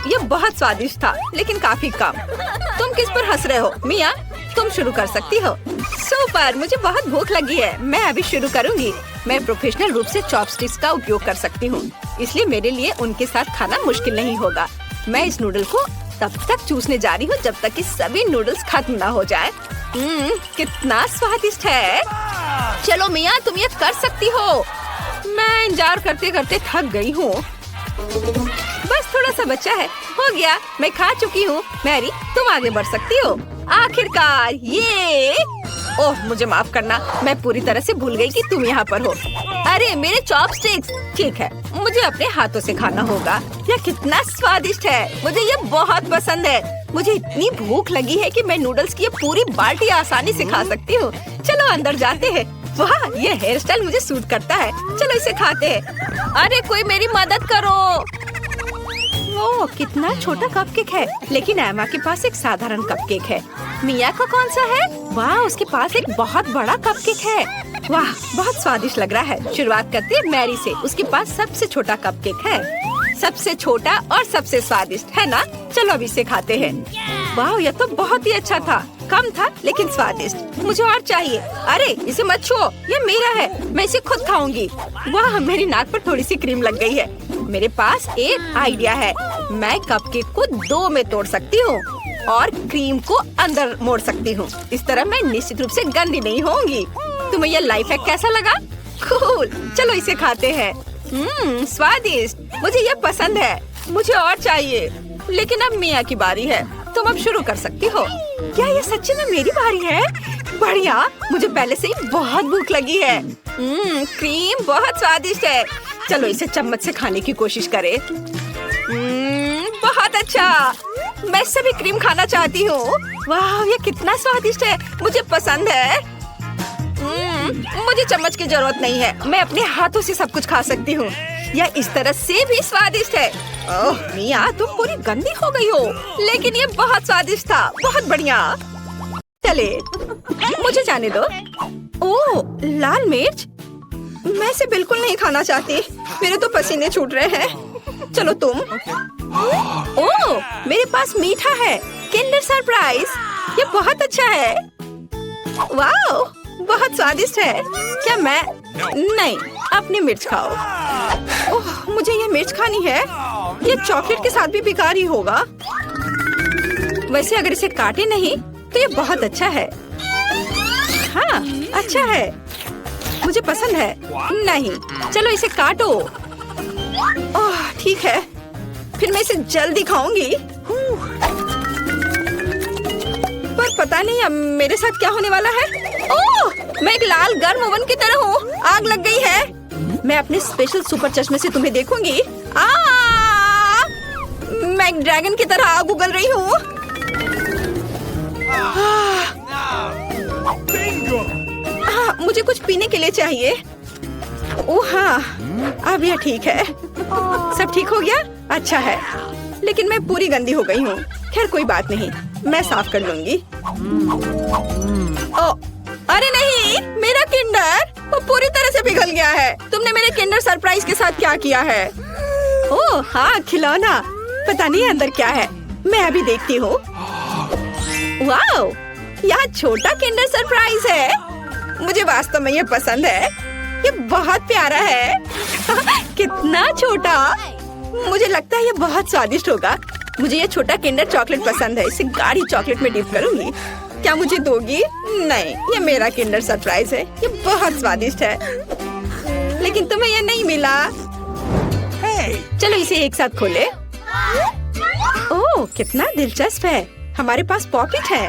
यह बहुत स्वादिष्ट था, लेकिन काफी कम। तुम किस पर हंस रहे हो? मिया, तुम शुरू कर सकती हो। सुपर, मुझे बहुत भूख लगी है, मैं अभी शुरू करूंगी। मैं प्रोफेशनल रूप से चॉपस्टिक्स का उपयोग कर सकती हूँ, इसलिए मेरे लिए उनके साथ खाना मुश्किल नहीं होगा। मैं इस नूडल को तब तक चूसने जा रही हूँ जब तक कि सभी नूडल्स खत्म ना हो जाए। कितना स्वादिष्ट है। चलो मिया, तुम ये कर सकती हो। मैं इंतजार करते करते थक गई हूँ। बस थोड़ा सा बचा है, हो गया, मैं खा चुकी हूँ। मैरी, तुम आगे बढ़ सकती हो। आखिरकार, ये ओह मुझे माफ करना, मैं पूरी तरह से भूल गई कि तुम यहाँ पर हो। अरे मेरे चॉपस्टिक्स। ठीक है, मुझे अपने हाथों से खाना होगा। यह कितना स्वादिष्ट है, मुझे यह बहुत पसंद है। मुझे इतनी भूख लगी है कि मैं नूडल्स की ये पूरी बाल्टी आसानी से खा सकती हूँ। चलो अंदर जाते हैं। वाह, ये हेयर स्टाइल मुझे सूट करता है। चलो इसे खाते हैं। अरे कोई मेरी मदद करो। ओह कितना छोटा कपकेक है, लेकिन एमा के पास एक साधारण कपकेक है। मिया का कौन सा है? वाह, उसके पास एक बहुत बड़ा कपकेक है। वाह, बहुत स्वादिष्ट लग रहा है। शुरुआत करते हैं मैरी से, उसके पास सबसे छोटा कपकेक है। सबसे छोटा और सबसे स्वादिष्ट है ना? चलो अब इसे खाते हैं। वाह, यह तो बहुत ही अच्छा था, कम था लेकिन स्वादिष्ट। मुझे और चाहिए। अरे इसे मत छुओ, ये मेरा है, मैं इसे खुद खाऊंगी। वाह, मेरी नाक पर थोड़ी सी क्रीम लग गई है। मेरे पास एक आइडिया है, मैं कपकेक को 2 में तोड़ सकती हूँ और क्रीम को अंदर मोड़ सकती हूँ। इस तरह मैं निश्चित रूप से गंदी नहीं होंगी। तुम्हें यह लाइफ हैक कैसा लगा? कूल, चलो इसे खाते हैं। स्वादिष्ट, मुझे यह पसंद है। मुझे और चाहिए, लेकिन अब मिया की बारी है। तुम अब शुरू कर सकती हो। क्या ये सच्ची में मेरी बारी है? बढ़िया, मुझे पहले से ही बहुत भूख लगी है। क्रीम बहुत स्वादिष्ट है। चलो इसे चम्मच से खाने की कोशिश करें। बहुत अच्छा, मैं इससे भी क्रीम खाना चाहती हूँ। वाह, ये कितना स्वादिष्ट है, मुझे पसंद है। मुझे चम्मच की जरूरत नहीं है, मैं अपने हाथों से सब कुछ खा सकती हूँ। यह इस तरह से भी स्वादिष्ट है। ओह मिया, तुम पूरी गंदी हो गई हो, लेकिन ये बहुत स्वादिष्ट था। बहुत बढ़िया। चले, मुझे जाने दो। ओह लाल मिर्च, मैं इसे बिल्कुल नहीं खाना चाहती, मेरे तो पसीने छूट रहे हैं। चलो तुम। ओह, मेरे पास मीठा है, किंडर सरप्राइज। ये बहुत अच्छा है। वाह, बहुत स्वादिष्ट है। क्या मैं? नहीं, अपनी मिर्च खाओ। ओह, मुझे ये मिर्च खानी है। ये चॉकलेट के साथ भी बेकार ही होगा। वैसे अगर इसे काटे नहीं तो ये बहुत अच्छा है। हाँ, अच्छा है, मुझे पसंद है। नहीं, चलो इसे काटो। ओह ठीक है, फिर मैं इसे जल्दी खाऊंगी। पर पता नहीं अब मेरे साथ क्या होने वाला है। ओह, मैं एक लाल गर्म ओवन की तरह हूँ, आग लग गई है। मैं अपने स्पेशल सुपर चश्मे से तुम्हें देखूंगी। मैं एक ड्रैगन की तरह आग उगल रही हूँ। मुझे कुछ पीने के लिए चाहिए। ओह हाँ, अब यह ठीक है। सब ठीक हो गया? अच्छा है, लेकिन मैं पूरी गंदी हो गई हूँ। खैर कोई बात नहीं, मैं साफ कर लूंगी। ओ, अरे नहीं, मेरा किंडर वो पूरी तरह से पिघल गया है। तुमने मेरे किंडर सरप्राइज के साथ क्या किया है? ओह हाँ, खिलौना। पता नहीं अंदर क्या है, मैं अभी देखती हूँ। वाओ, यहाँ छोटा किंडर सरप्राइज है। मुझे वास्तव में ये पसंद है, ये बहुत प्यारा है। कितना छोटा, मुझे लगता है ये बहुत स्वादिष्ट होगा। मुझे ये छोटा किंडर चॉकलेट पसंद है, इसे गाढ़ी चॉकलेट में डिप करूंगी। क्या मुझे दोगी? नहीं, ये मेरा किंडर सरप्राइज है, ये बहुत स्वादिष्ट है, लेकिन तुम्हें ये नहीं मिला। चलो इसे एक साथ खोले। ओह कितना दिलचस्प है, हमारे पास पॉपिट है।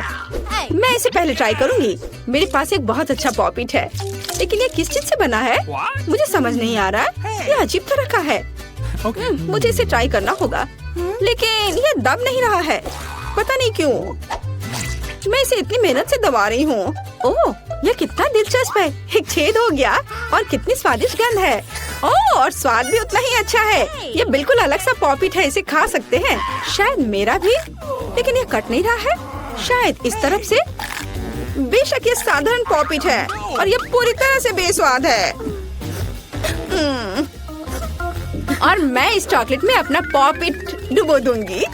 मैं इसे पहले ट्राई करूंगी। मेरे पास एक बहुत अच्छा पॉपिट है, लेकिन ये किस चीज से बना है मुझे समझ नहीं आ रहा। ये अजीब तरह का है। मुझे इसे ट्राई करना होगा, लेकिन ये दब नहीं रहा है, पता नहीं क्यों। मैं इसे इतनी मेहनत से दबा रही हूँ। ओह, ये कितना दिलचस्प है। एक छेद हो गया और कितनी स्वादिष्ट गंध है। ओह, और स्वाद भी उतना ही अच्छा है। ये बिल्कुल अलग सा पॉपिट है, इसे खा सकते हैं। शायद मेरा भी, लेकिन ये कट नहीं रहा है। शायद इस तरफ से। बेशक ये साधारण पॉपिट है और ये पूरी तरह से बेस्वाद है। और मैं इस चॉकलेट में अपना पॉपिट डुबो दूंगी।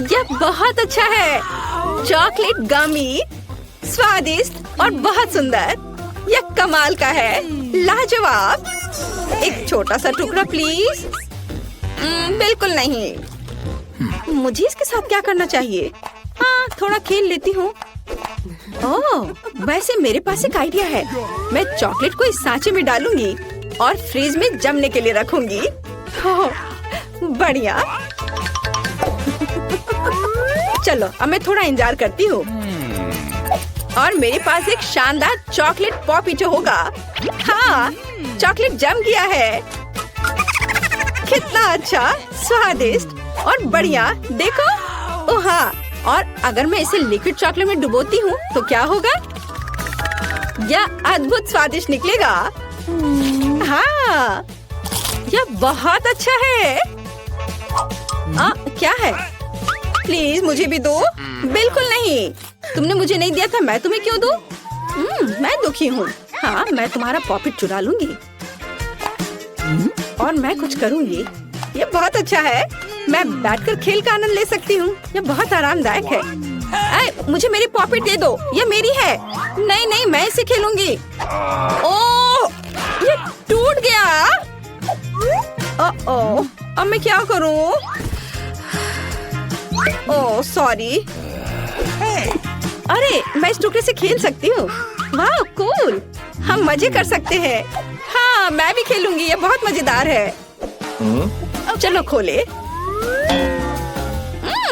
यह बहुत अच्छा है। चॉकलेट गमी, स्वादिष्ट और बहुत सुंदर। यह कमाल का है, लाजवाब। एक छोटा सा टुकड़ा प्लीज। बिल्कुल नहीं। मुझे इसके साथ क्या करना चाहिए? हाँ, थोड़ा खेल लेती हूँ। ओह, वैसे मेरे पास एक आइडिया है। मैं चॉकलेट को इस सांचे में डालूंगी और फ्रिज में जमने के लिए रखूंगी। ओह, बढ़िया। चलो, अब मैं थोड़ा इंतजार करती हूँ और मेरे पास एक शानदार चॉकलेट पॉपिटो होगा। हाँ, चॉकलेट जम गया है। कितना अच्छा, स्वादिष्ट और बढ़िया। देखो। ओह हाँ, और अगर मैं इसे लिक्विड चॉकलेट में डुबोती हूँ तो क्या होगा? यह अद्भुत स्वादिष्ट निकलेगा। हाँ, यह बहुत अच्छा है। क्या है? प्लीज मुझे भी दो। बिल्कुल नहीं। तुमने मुझे नहीं दिया था, मैं तुम्हें क्यों दूं? मैं दुखी हूँ। हाँ, मैं तुम्हारा पॉपिट चुरा लूंगी और मैं कुछ करूंगी। ये बहुत अच्छा है। मैं बैठकर खेल का आनंद ले सकती हूँ। ये बहुत आरामदायक है। मुझे मेरी पॉपिट दे दो, ये मेरी है। नहीं नहीं, मैं इसे खेलूंगी। ओह, ये टूट गया। ओह, अब मैं क्या करूँ? Oh sorry. अरे, मैं इस टुकड़े से खेल सकती हूँ। वाह, कूल। हम मजे कर सकते हैं। हाँ, मैं भी खेलूंगी। ये बहुत मजेदार है। चलो खोले।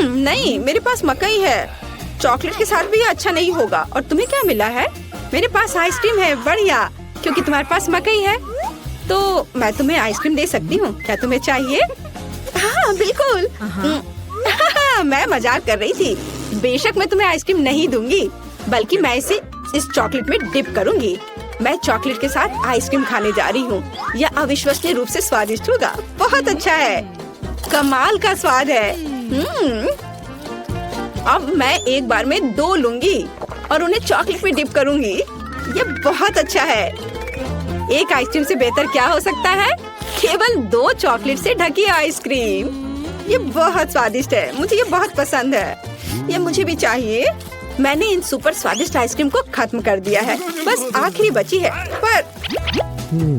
नहीं, मेरे पास मकई है। चॉकलेट के साथ भी अच्छा नहीं होगा। और तुम्हें क्या मिला है? मेरे पास आइसक्रीम है। बढ़िया, क्योंकि तुम्हारे पास मकई है तो मैं तुम्हें आइसक्रीम दे सकती हूँ। क्या तुम्हें चाहिए? हाँ बिल्कुल। मैं मजाक कर रही थी। बेशक मैं तुम्हें आइसक्रीम नहीं दूंगी, बल्कि मैं इसे इस चॉकलेट में डिप करूंगी। मैं चॉकलेट के साथ आइसक्रीम खाने जा रही हूँ। यह अविश्वसनीय रूप से स्वादिष्ट होगा। बहुत अच्छा है, कमाल का स्वाद है। अब मैं एक बार में 2 लूंगी और उन्हें चॉकलेट में डिप करूंगी। यह बहुत अच्छा है। एक आइसक्रीम से बेहतर क्या हो सकता है? केवल 2 चॉकलेट से ढकी आइसक्रीम। ये बहुत स्वादिष्ट है। मुझे ये बहुत पसंद है। ये मुझे भी चाहिए। मैंने इन सुपर स्वादिष्ट आइसक्रीम को खत्म कर दिया है। बस आखिरी बची है, पर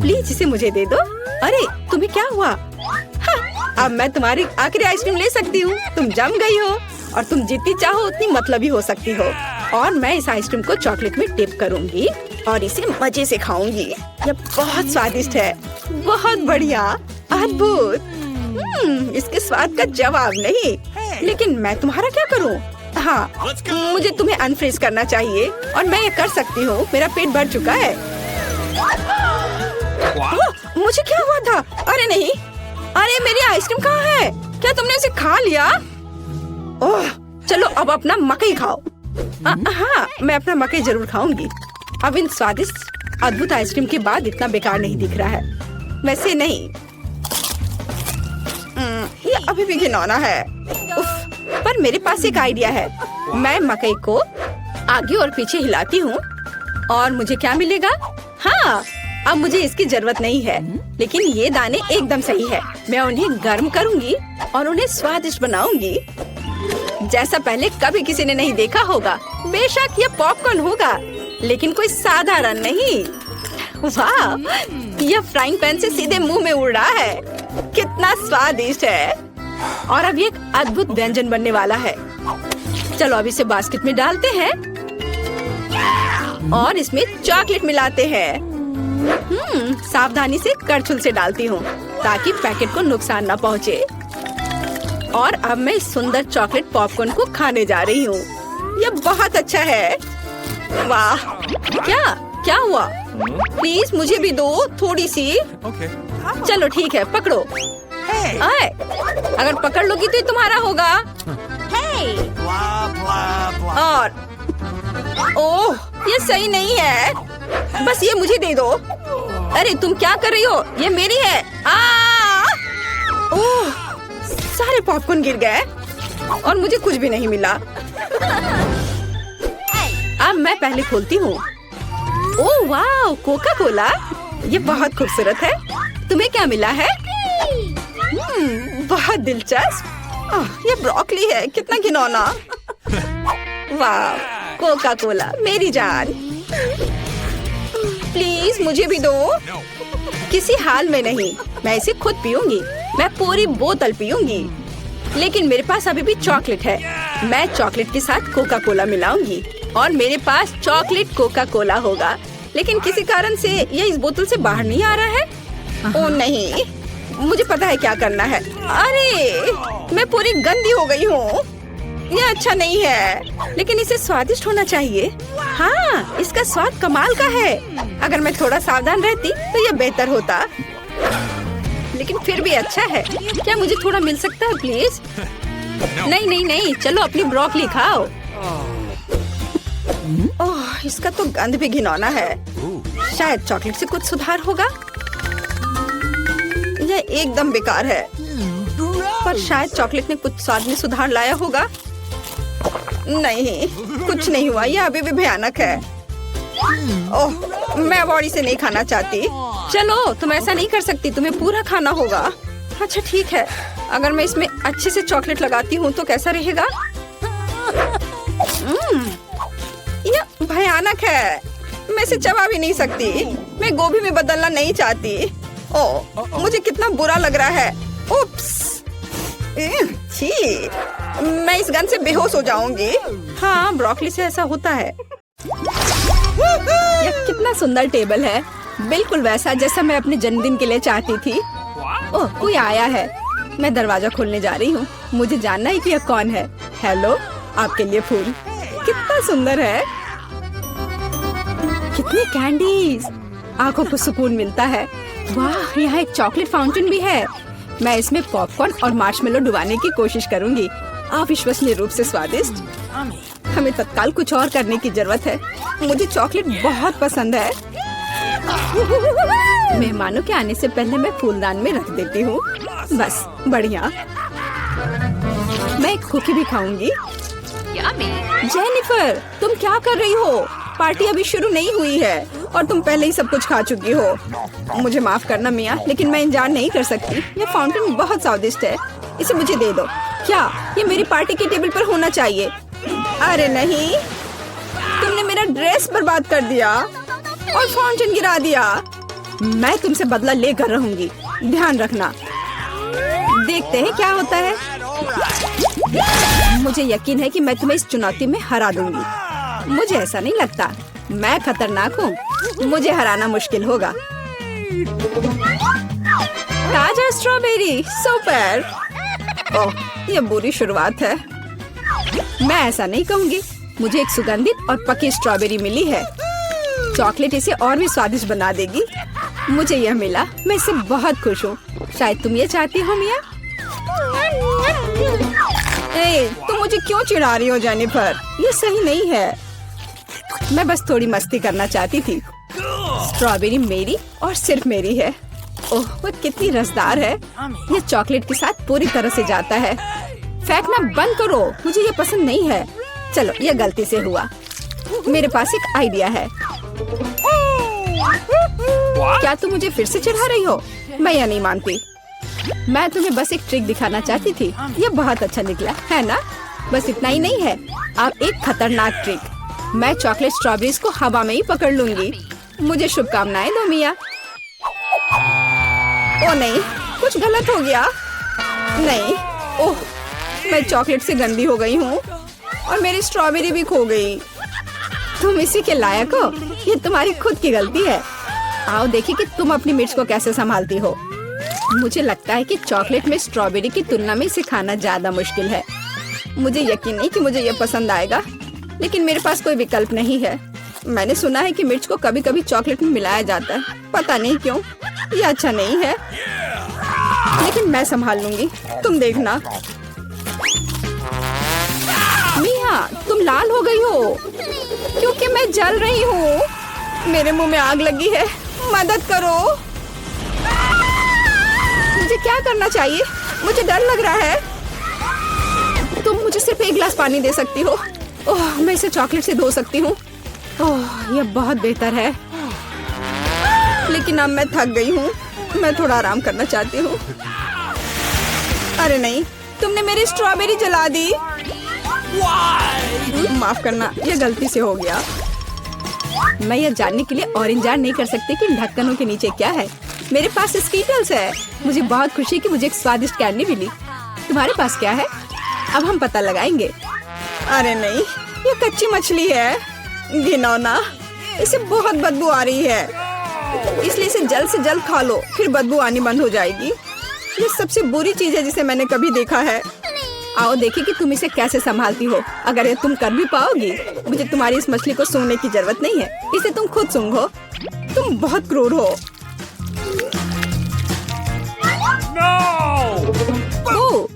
प्लीज इसे मुझे दे दो। अरे, तुम्हें क्या हुआ? हाँ, अब मैं तुम्हारी आखिरी आइसक्रीम ले सकती हूँ। तुम जम गई हो और तुम जितनी चाहो उतनी मतलबी हो सकती हो। और मैं इस आइसक्रीम को चॉकलेट में डिप करूंगी और इसे मजे से खाऊंगी। यह बहुत स्वादिष्ट है। बहुत बढ़िया, अद्भुत। इसके स्वाद का जवाब नहीं। लेकिन मैं तुम्हारा क्या करूं? हाँ, मुझे तुम्हें अनफ्रीज करना चाहिए और मैं ये कर सकती हूँ। मेरा पेट भर चुका है। मुझे क्या हुआ था? अरे नहीं, अरे मेरी आइसक्रीम कहाँ है? क्या तुमने उसे खा लिया? ओह, चलो अब अपना मकई खाओ। हाँ, मैं अपना मकई जरूर खाऊंगी। अब इन स्वादिष्ट अद्भुत आइसक्रीम के बाद इतना बेकार नहीं दिख रहा है। वैसे नहीं, ये अभी भी घिनौना है। उफ, पर मेरे पास एक आइडिया है। मैं मकई को आगे और पीछे हिलाती हूँ और मुझे क्या मिलेगा? हाँ, अब मुझे इसकी जरूरत नहीं है, लेकिन ये दाने एकदम सही है। मैं उन्हें गर्म करूँगी और उन्हें स्वादिष्ट बनाऊंगी, जैसा पहले कभी किसी ने नहीं देखा होगा। बेशक ये पॉपकॉर्न होगा, लेकिन कोई साधारण नहीं। वाह, यह फ्राइंग पैन से सीधे मुंह में उड़ रहा है। कितना स्वादिष्ट है। और अब ये एक अद्भुत व्यंजन बनने वाला है। चलो अब इसे बास्केट में डालते हैं और इसमें चॉकलेट मिलाते हैं। सावधानी से करछुल से डालती हूँ ताकि पैकेट को नुकसान न पहुँचे। और अब मैं इस सुंदर चॉकलेट पॉपकॉर्न को खाने जा रही हूँ। यह बहुत अच्छा है। वाह, क्या हुआ? प्लीज मुझे भी दो थोड़ी सी। चलो ठीक है, पकड़ो। आए, अगर पकड़ लोगी तो ये तुम्हारा होगा। और। ओह, ये सही नहीं है। बस ये मुझे दे दो। अरे तुम क्या कर रही हो? ये मेरी है। ओह, सारे पॉपकॉर्न गिर गए और मुझे कुछ भी नहीं मिला। अब मैं पहले खोलती हूँ। ओह वाह, कोका कोला, ये बहुत खूबसूरत है। तुम्हें क्या मिला है? बहुत दिलचस्प। ये ब्रोकली है, कितना घिनौना। वाह, कोका कोला मेरी जान। प्लीज मुझे भी दो। किसी हाल में नहीं, मैं इसे खुद पीऊंगी। मैं पूरी बोतल पीऊंगी। लेकिन मेरे पास अभी भी चॉकलेट है। मैं चॉकलेट के साथ कोका कोला मिलाऊंगी और मेरे पास चॉकलेट कोका कोला होगा। लेकिन किसी कारण से ये इस बोतल से बाहर नहीं आ रहा है। ओह नहीं, मुझे पता है क्या करना है। अरे मैं पूरी गंदी हो गई हूँ। ये अच्छा नहीं है, लेकिन इसे स्वादिष्ट होना चाहिए। हाँ, इसका स्वाद कमाल का है। अगर मैं थोड़ा सावधान रहती तो ये बेहतर होता। लेकिन फिर भी अच्छा है। क्या मुझे थोड़ा मिल सकता है प्लीज? नहीं नहीं नहीं, चलो अपनी ब्रोकली खाओ। ओह, इसका तो गंध भी घिनौना है। शायद चॉकलेट से कुछ सुधार होगा। यह एकदम बेकार है, पर शायद चॉकलेट ने कुछ स्वाद में सुधार लाया होगा। नहीं, कुछ नहीं हुआ। यह अभी भी भयानक है। ओह, मैं बॉडी से नहीं खाना चाहती। चलो, तुम ऐसा नहीं कर सकती, तुम्हें पूरा खाना होगा। अच्छा ठीक है, अगर मैं इसमें अच्छे से चॉकलेट लगाती हूँ तो कैसा रहेगा? यह भयानक है। मैं इसे चबा भी नहीं सकती। मैं गोभी में बदलना नहीं चाहती। ओह, मुझे कितना बुरा लग रहा है। उप्स, छी, मैं इस गंध से बेहोश हो जाऊंगी। हाँ, ब्रोकली से ऐसा होता है। यह कितना सुंदर टेबल है, बिल्कुल वैसा जैसा मैं अपने जन्मदिन के लिए चाहती थी। ओह, कोई आया है। मैं दरवाजा खोलने जा रही हूँ। मुझे जानना है कि यह कौन है। हेलो, आपके लिए फूल। कितना सुंदर है। कितनी कैंडीज, आंखों को सुकून मिलता है। वाह, यहाँ एक चॉकलेट फाउंटेन भी है। मैं इसमें पॉपकॉर्न और मार्शमेलो डुबाने की कोशिश करूंगी। अविश्वसनीय रूप से स्वादिष्ट। हमें तत्काल कुछ और करने की जरूरत है। मुझे चॉकलेट बहुत पसंद है। मेहमानों के आने से पहले मैं फूलदान में रख देती हूँ। बस, बढ़िया। मैं एक कुकी भी खाऊंगी। जेनिफर, तुम क्या कर रही हो? पार्टी अभी शुरू नहीं हुई है और तुम पहले ही सब कुछ खा चुकी हो। मुझे माफ करना मिया, लेकिन मैं इंतजार नहीं कर सकती। ये फाउंटेन बहुत स्वादिष्ट है। इसे मुझे दे दो। क्या ये मेरी पार्टी के टेबल पर होना चाहिए? अरे नहीं, तुमने मेरा ड्रेस बर्बाद कर दिया और फाउंटेन गिरा दिया। मैं तुमसे बदला लेकर रहूंगी, ध्यान रखना। देखते हैं क्या होता है। मुझे यकीन है कि मैं तुम्हें इस चुनौती में हरा दूंगी। मुझे ऐसा नहीं लगता। मैं खतरनाक हूँ, मुझे हराना मुश्किल होगा। ताजा स्ट्रॉबेरी, सुपर। ओह, ये बुरी शुरुआत है। मैं ऐसा नहीं कहूँगी। मुझे एक सुगंधित और पकी स्ट्रॉबेरी मिली है। चॉकलेट इसे और भी स्वादिष्ट बना देगी। मुझे यह मिला, मैं इससे बहुत खुश हूँ। शायद तुम ये चाहती हो मिया? तुम मुझे क्यों चिढ़ा रही हो जेनिफर? ये सही नहीं है। मैं बस थोड़ी मस्ती करना चाहती थी। स्ट्रॉबेरी मेरी और सिर्फ मेरी है। ओह, वो कितनी रसदार है। ये चॉकलेट के साथ पूरी तरह से जाता है। फेंकना बंद करो, मुझे ये पसंद नहीं है। चलो, ये गलती से हुआ। मेरे पास एक आइडिया है। क्या तुम मुझे फिर से चिढ़ा रही हो? मैं यह नहीं मानती। मैं तुम्हें बस एक ट्रिक दिखाना चाहती थी। ये बहुत अच्छा निकला है ना? बस इतना ही नहीं है, आप एक खतरनाक ट्रिक। मैं चॉकलेट स्ट्रॉबेरीज को हवा में ही पकड़ लूंगी। मुझे शुभकामनाएं दो मिया। ओ नहीं, कुछ गलत हो गया। नहीं, ओह, मैं चॉकलेट से गंदी हो गई हूँ और मेरी स्ट्रॉबेरी भी खो गई। तुम इसी के लायक हो। ये तुम्हारी खुद की गलती है। आओ देखिए कि तुम अपनी मिर्च को कैसे संभालती हो। मुझे लगता है कि चॉकलेट में स्ट्रॉबेरी की तुलना में इसे खाना ज्यादा मुश्किल है। मुझे यकीन नहीं कि मुझे ये पसंद आएगा, लेकिन मेरे पास कोई विकल्प नहीं है। मैंने सुना है कि मिर्च को कभी कभी चॉकलेट में मिलाया जाता है, पता नहीं क्यों। ये अच्छा नहीं है, लेकिन मैं संभाल लूंगी, तुम देखना। मिया, तुम तुम लाल हो गई हो क्योंकि मैं जल रही हूँ। मेरे मुंह में आग लगी है, मदद करो। मुझे क्या करना चाहिए? मुझे डर लग रहा है। तुम मुझे सिर्फ एक गिलास पानी दे सकती हो। ओह, मैं इसे चॉकलेट से धो सकती हूँ। ओह, यह बहुत बेहतर है। लेकिन अब मैं थक गई हूँ, मैं थोड़ा आराम करना चाहती हूँ। अरे नहीं, तुमने मेरी स्ट्रॉबेरी जला दी। माफ करना, यह गलती से हो गया। मैं यह जानने के लिए और इंतजार नहीं कर सकती कि इन ढक्कनों के नीचे क्या है। मेरे पास स्कीटल्स है। मुझे बहुत खुशी कि मुझे एक स्वादिष्ट कैंडी मिली। तुम्हारे पास क्या है? अब हम पता लगाएंगे। अरे नहीं, ये कच्ची मछली है। घिनौना, इसे बहुत बदबू आ रही है, इसलिए इसे जल्द से जल्द खा लो, फिर बदबू आनी बंद हो जाएगी। ये सबसे बुरी चीज है जिसे मैंने कभी देखा है। आओ देखें कि तुम इसे कैसे संभालती हो। अगर ये तुम कर भी पाओगी, मुझे तुम्हारी इस मछली को सूंघने की जरूरत नहीं है, इसे तुम खुद सूंघो। तुम बहुत क्रूर हो। ओह,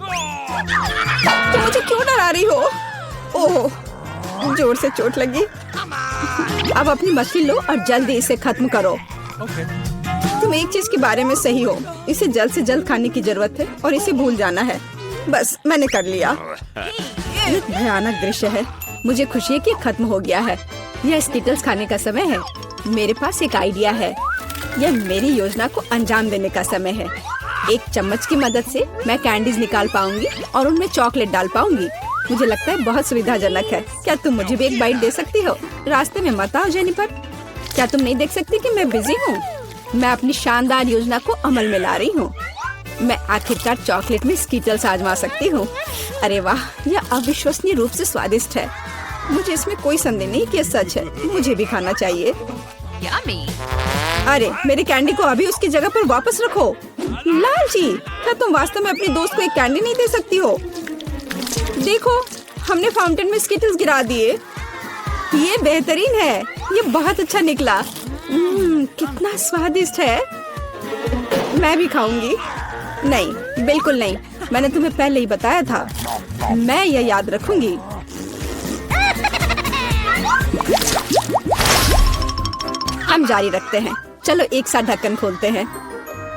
तुम मुझे क्यों डरा रही हो? ओह, जोर से चोट लगी। अब अपनी मछली लो और जल्दी इसे खत्म करो। तुम एक चीज के बारे में सही हो, इसे जल्द से जल्द खाने की जरूरत है और इसे भूल जाना है। बस मैंने कर लिया। ये भयानक दृश्य है। मुझे खुशी है कि ये खत्म हो गया है। यह स्कीटल्स खाने का समय है। मेरे पास एक आइडिया है। यह मेरी योजना को अंजाम देने का समय है। एक चम्मच की मदद से मैं कैंडीज निकाल पाऊंगी और उनमें चॉकलेट डाल पाऊंगी। मुझे लगता है बहुत सुविधाजनक है। क्या तुम मुझे भी एक बाइट दे सकती हो? रास्ते में मत आओ जेनिफर। क्या तुम नहीं देख सकती कि मैं बिजी हूँ? मैं अपनी शानदार योजना को अमल में ला रही हूँ। मैं आखिरकार चॉकलेट में स्कीटल्स आजमा सकती हूँ। अरे वाह, यह अविश्वसनीय रूप से स्वादिष्ट है। मुझे इसमें कोई संदेह नहीं कि यह सच है। मुझे भी खाना चाहिए। अरे, मेरी कैंडी को अभी उसकी जगह पर वापस रखो। लालची, क्या तुम वास्तव में अपनी दोस्त को एक कैंडी नहीं दे सकती हो? देखो, हमने फाउंटेन में स्कीटल्स गिरा दिए। ये बेहतरीन है। ये बहुत अच्छा निकला। कितना स्वादिष्ट है। मैं भी खाऊंगी। नहीं, बिल्कुल नहीं। मैंने तुम्हें पहले ही बताया था। मैं यह याद रखूंगी। हम जारी रखते हैं। चलो एक साथ ढक्कन खोलते हैं।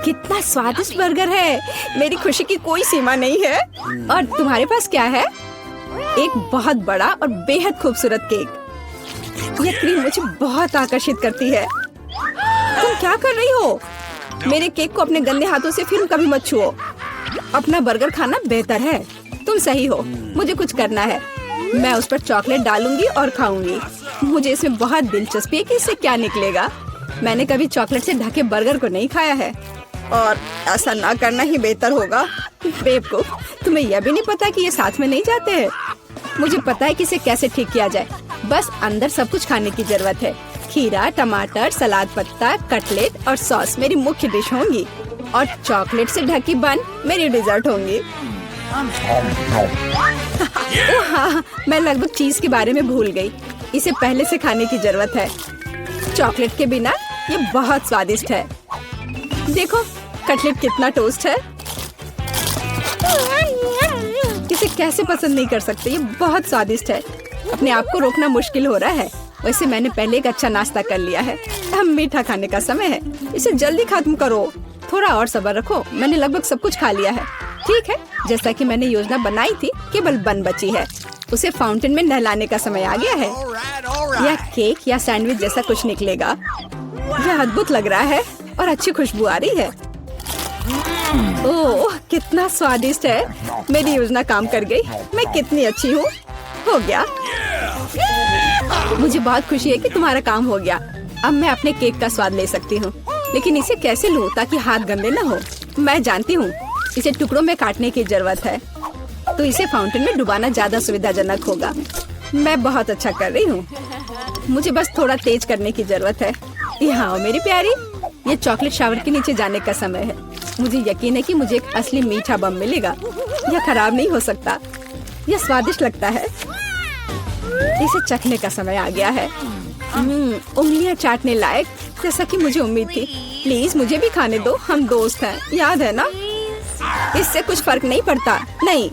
कितना स्वादिष्ट बर्गर है। मेरी खुशी की कोई सीमा नहीं है। और तुम्हारे पास क्या है? एक बहुत बड़ा और बेहद खूबसूरत केक। यह क्रीम मुझे बहुत आकर्षित करती है। तुम क्या कर रही हो? मेरे केक को अपने गंदे हाथों से फिर कभी मत छुओ। अपना बर्गर खाना बेहतर है। तुम सही हो। मुझे कुछ करना है। मैं उस पर चॉकलेट डालूंगी और खाऊंगी। मुझे इसमें बहुत दिलचस्पी है कि इससे क्या निकलेगा। मैंने कभी चॉकलेट से ढके बर्गर को नहीं खाया है और ऐसा ना करना ही बेहतर होगा। बेवकूफ, तुम्हें यह भी नहीं पता कि ये साथ में नहीं जाते हैं। मुझे पता है कि इसे कैसे ठीक किया जाए। बस अंदर सब कुछ खाने की जरूरत है। खीरा, टमाटर, सलाद पत्ता, कटलेट और सॉस मेरी मुख्य डिश होंगी और चॉकलेट से ढकी बन मेरी डिजर्ट होंगी। हाँ, मैं लगभग चीज के बारे में भूल गई। इसे पहले से खाने की जरूरत है। चॉकलेट के बिना ये बहुत स्वादिष्ट है। देखो, कटलेट कितना टोस्ट है। इसे कैसे पसंद नहीं कर सकते। ये बहुत स्वादिष्ट है। अपने आप को रोकना मुश्किल हो रहा है। वैसे मैंने पहले एक अच्छा नाश्ता कर लिया है। अब मीठा खाने का समय है। इसे जल्दी खत्म करो। थोड़ा और सब्र रखो। मैंने लगभग सब कुछ खा लिया है। ठीक है, जैसा कि मैंने योजना बनाई थी, केवल बन बची है। उसे फाउंटेन में नहलाने का समय आ गया है। यह केक या सैंडविच जैसा कुछ निकलेगा। यह अद्भुत लग रहा है और अच्छी खुशबू आ रही है। ओह, कितना स्वादिष्ट है। मेरी योजना काम कर गई। मैं कितनी अच्छी हूँ। हो गया। मुझे बहुत खुशी है कि तुम्हारा काम हो गया। अब मैं अपने केक का स्वाद ले सकती हूँ। लेकिन इसे कैसे लूँ ताकि हाथ गंदे न हो? मैं जानती हूँ, इसे टुकड़ों में काटने की जरूरत है। तो इसे फाउंटेन में डुबाना ज्यादा सुविधाजनक होगा। मैं बहुत अच्छा कर रही हूँ। मुझे बस थोड़ा तेज करने की जरूरत है। यहाँ आओ मेरी प्यारी। ये चॉकलेट शावर के नीचे जाने का समय है। मुझे यकीन है कि मुझे एक असली मीठा बम मिलेगा। यह खराब नहीं हो सकता। यह स्वादिष्ट लगता है। इसे चखने का समय आ गया है। उंगलियां चाटने लायक, जैसा कि मुझे उम्मीद थी। प्लीज मुझे भी खाने दो। हम दोस्त हैं, याद है ना? इससे कुछ फर्क नहीं पड़ता। नहीं,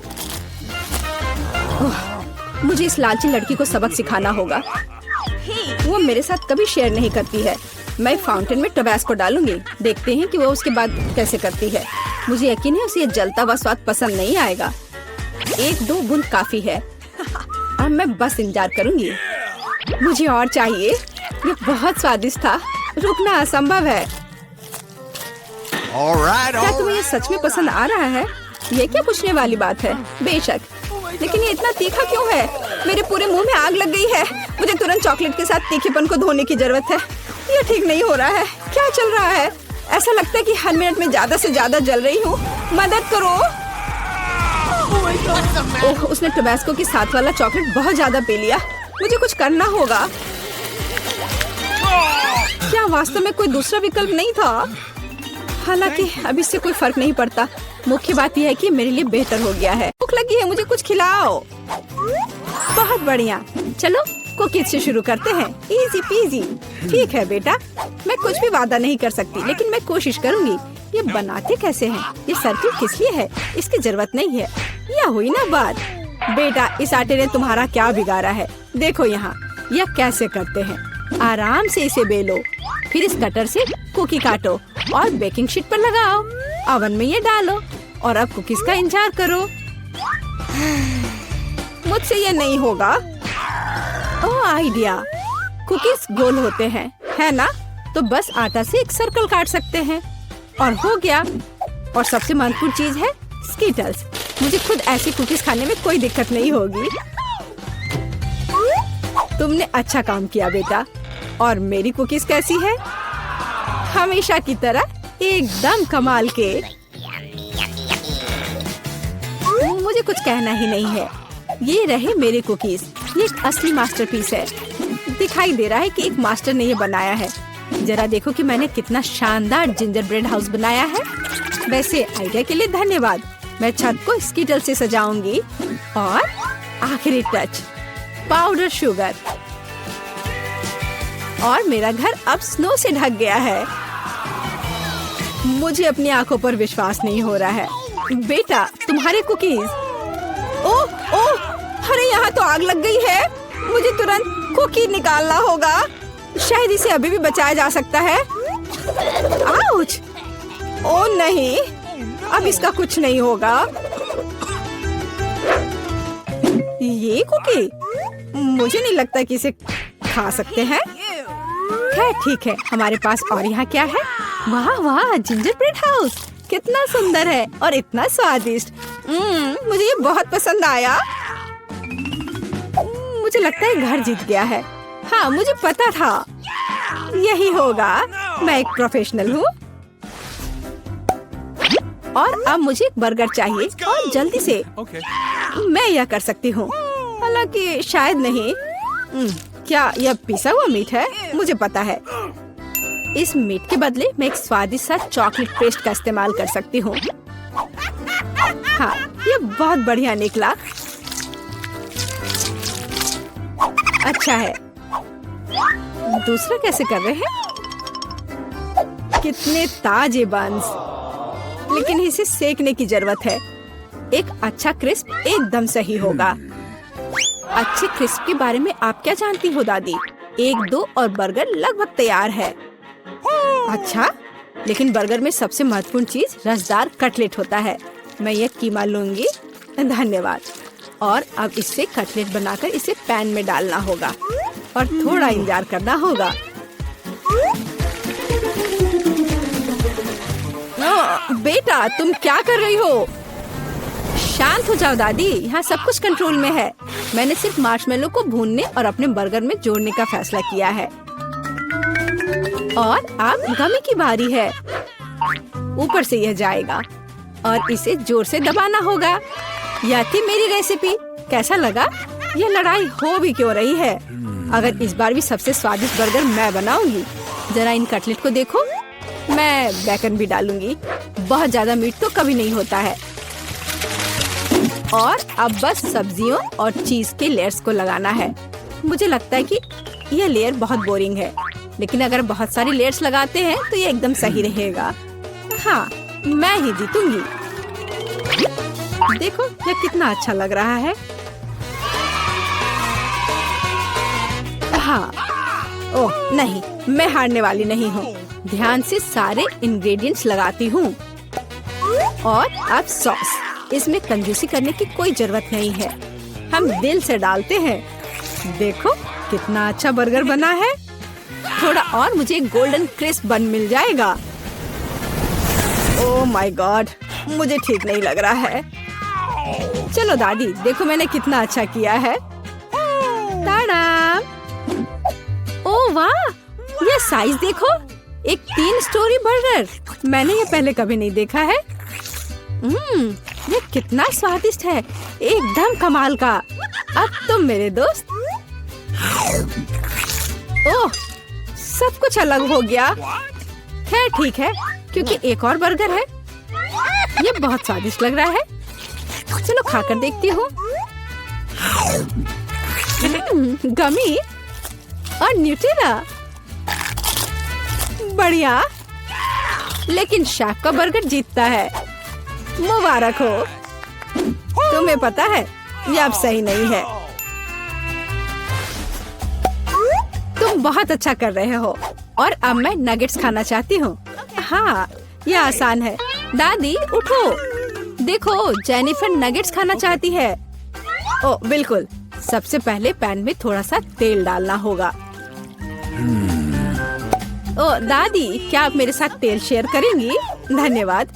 मुझे इस लालची लड़की को सबक सिखाना होगा। वो मेरे साथ कभी शेयर नहीं करती है। मैं फाउंटेन में टबैस्को डालूंगी, देखते हैं कि वो उसके बाद कैसे करती है। मुझे यकीन है उसे ये जलता हुआ स्वाद पसंद नहीं आएगा। 1-2 बूंद काफी है। अब मैं बस इंतजार करूंगी। मुझे और चाहिए। ये बहुत स्वादिष्ट था, रुकना असंभव है। क्या तुम्हें ये सच में पसंद आ रहा है? ये क्या पूछने वाली बात है? बेशक, लेकिन ये इतना तीखा क्यों है? मेरे पूरे मुंह में आग लग गई है। मुझे तुरंत चॉकलेट के साथ तीखेपन को धोने की जरूरत है। ये ठीक नहीं हो रहा है। क्या चल रहा है? ऐसा लगता है कि हर मिनट में ज्यादा से ज्यादा जल रही हूँ। मदद करो। ओह, उसने टबैस्को के साथ वाला चॉकलेट बहुत ज्यादा पी लिया। मुझे कुछ करना होगा। क्या वास्तव में कोई दूसरा विकल्प नहीं था? हालांकि अब इससे कोई फर्क नहीं पड़ता। मुख्य बात यह है कि मेरे लिए बेहतर हो गया है। भूख लगी है, मुझे कुछ खिलाओ। बहुत बढ़िया, चलो कुकीज से शुरू करते हैं। Easy PG. ठीक है बेटा, मैं कुछ भी वादा नहीं कर सकती, लेकिन मैं कोशिश करूंगी। ये बनाते कैसे हैं? ये सर्किल किस लिए है? इसकी जरूरत नहीं है। यह हुई ना बात। बेटा, इस आटे ने तुम्हारा क्या बिगाड़ा है? देखो यहाँ, यह कैसे करते हैं। आराम से इसे बेलो, फिर इस कटर से कुकी काटो और बेकिंग शीट पर लगाओ। ओवन में ये डालो और अब कुकीज का इंतजार करो। मुझसे ये नहीं होगा। ओह, आइडिया। कुकीज गोल होते हैं, है ना? तो बस आटा से एक सर्कल काट सकते हैं और हो गया। और सबसे महत्वपूर्ण चीज है स्कीटल्स। मुझे खुद ऐसी कुकीज खाने में कोई दिक्कत नहीं होगी। तुमने अच्छा काम किया बेटा। और मेरी कुकीज कैसी है? हमेशा की तरह एकदम कमाल के। मुझे कुछ कहना ही नहीं है। ये रहे मेरे कुकीज। ये एक असली मास्टरपीस है। दिखाई दे रहा है कि एक मास्टर ने ये बनाया है। जरा देखो कि मैंने कितना शानदार जिंजर ब्रेड हाउस बनाया है। वैसे आइडिया के लिए धन्यवाद। मैं छत को स्कीटल से सजाऊंगी। और आखिरी टच, पाउडर शुगर। और मेरा घर अब स्नो से ढक गया है। मुझे अपनी आंखों पर विश्वास नहीं हो रहा है। बेटा, तुम्हारे कुकीज। ओह ओह, अरे यहाँ तो आग लग गई है। मुझे तुरंत कुकी निकालना होगा। शायद इसे अभी भी बचाया जा सकता है। आउच! ओह नहीं, अब इसका कुछ नहीं होगा। ये कुकी, मुझे नहीं लगता कि इसे खा सकते हैं। खैर ठीक है, हमारे पास और यहाँ क्या है? वाह वाह, जिंजर ब्रेड हाउस कितना सुंदर है और इतना स्वादिष्ट। मुझे ये बहुत पसंद आया। मुझे लगता है घर जीत गया है। हाँ, मुझे पता था यही होगा। मैं एक प्रोफेशनल हूँ। और अब मुझे एक बर्गर चाहिए और जल्दी से। मैं यह कर सकती हूँ, हालांकि शायद नहीं। क्या यह पिसा हुआ मीट है? मुझे पता है। इस मीट के बदले मैं एक स्वादिष्ट सा चॉकलेट पेस्ट का इस्तेमाल कर सकती हूँ। हाँ, ये बहुत बढ़िया निकला। अच्छा है। दूसरा कैसे कर रहे हैं? कितने ताजे बंस, लेकिन इसे सेकने की जरूरत है। एक अच्छा क्रिस्प एकदम सही होगा। अच्छे क्रिस्प के बारे में आप क्या जानती हो दादी? 1-2 और बर्गर लगभग तैयार है। अच्छा, लेकिन बर्गर में सबसे महत्वपूर्ण चीज रसदार कटलेट होता है। मैं ये कीमा लूंगी। धन्यवाद। और अब इससे कटलेट बनाकर इसे पैन में डालना होगा और थोड़ा इंतजार करना होगा। बेटा, तुम क्या कर रही हो? शांत हो जाओ दादी, यहाँ सब कुछ कंट्रोल में है। मैंने सिर्फ मार्शमेलो को भूनने और अपने बर्गर में जोड़ने का फैसला किया है। और अब गमी की बारी है। ऊपर से यह जाएगा और इसे जोर से दबाना होगा। यह थी मेरी रेसिपी। कैसा लगा? यह लड़ाई हो भी क्यों रही है? अगर इस बार भी सबसे स्वादिष्ट बर्गर मैं बनाऊंगी। जरा इन कटलेट को देखो। मैं बेकन भी डालूंगी। बहुत ज्यादा मीट तो कभी नहीं होता है। और अब बस सब्जियों और चीज के लेयर्स को लगाना है। मुझे लगता है कि यह लेयर बहुत बोरिंग है, लेकिन अगर बहुत सारी लेयर्स लगाते हैं तो ये एकदम सही रहेगा। हाँ, मैं ही जीतूंगी। देखो यह कितना अच्छा लग रहा है। हाँ, ओह नहीं, मैं हारने वाली नहीं हूँ। ध्यान से सारे इंग्रेडिएंट्स लगाती हूँ। और अब सॉस, इसमें कंजूसी करने की कोई जरूरत नहीं है। हम दिल से डालते हैं। देखो कितना अच्छा बर्गर बना है। थोड़ा और मुझे गोल्डन क्रिस्प बन मिल जाएगा। ओह माय गॉड, मुझे ठीक नहीं लग रहा है। चलो दादी, देखो मैंने कितना अच्छा किया है। ताड़ा! ओह वाह, ये साइज देखो, एक 3 स्टोरी बर्गर। मैंने ये पहले कभी नहीं देखा है। ये कितना स्वादिष्ट है, एकदम कमाल का। अब तुम मेरे दोस्त। ओह, सब कुछ अलग हो गया। खैर ठीक है, क्योंकि एक और बर्गर है। ये बहुत स्वादिष्ट लग रहा है। चलो खाकर देखती हूँ। गमी और न्यूटेला, बढ़िया। लेकिन शेफ का बर्गर जीतता है। मुबारक हो। तुम्हें पता है ये अब सही नहीं है। तुम बहुत अच्छा कर रहे हो। और अब मैं नगेट्स खाना चाहती हूँ। हाँ, ये आसान है। दादी उठो, देखो जेनिफर नगेट्स खाना चाहती है। ओ बिल्कुल, सबसे पहले पैन में थोड़ा सा तेल डालना होगा। ओ दादी, क्या आप मेरे साथ तेल शेयर करेंगी? धन्यवाद।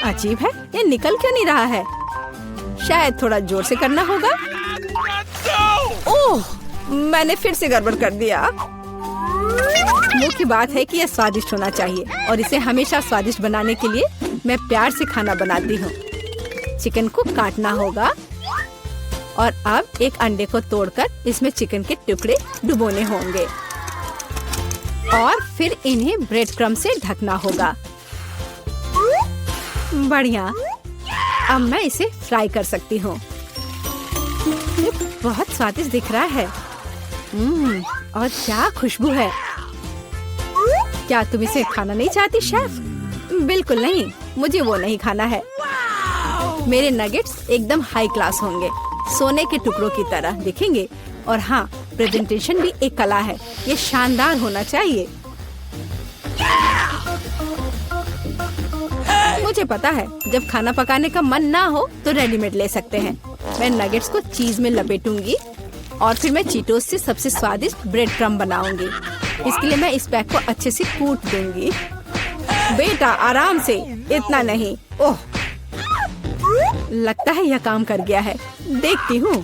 अजीब है, ये निकल क्यों नहीं रहा है? शायद थोड़ा जोर से करना होगा। ओह, मैंने फिर से गड़बड़ कर दिया। मुख्य बात है कि यह स्वादिष्ट होना चाहिए और इसे हमेशा स्वादिष्ट बनाने के लिए मैं प्यार से खाना बनाती हूँ। चिकन को काटना होगा और अब एक अंडे को तोड़कर इसमें चिकन के टुकड़े डुबोने होंगे और फिर इन्हें ब्रेड क्रम्ब से ढकना होगा। बढ़िया, अब मैं इसे फ्राई कर सकती हूँ। ये बहुत स्वादिष्ट दिख रहा है। और क्या खुशबू है। क्या तुम इसे खाना नहीं चाहती शेफ? बिल्कुल नहीं, मुझे वो नहीं खाना है। मेरे नगेट्स एकदम हाई क्लास होंगे, सोने के टुकड़ों की तरह दिखेंगे। और हाँ, प्रेजेंटेशन भी एक कला है, ये शानदार होना चाहिए। मुझे पता है, जब खाना पकाने का मन ना हो तो रेडीमेड ले सकते हैं। मैं नगेट्स को चीज में लपेटूंगी और फिर मैं चीटोस से सबसे स्वादिष्ट ब्रेड क्रम्ब बनाऊंगी। इसके लिए मैं इस पैक को अच्छे से कूट दूंगी। बेटा आराम से, इतना नहीं। ओह, लगता है यह काम कर गया है। देखती हूँ।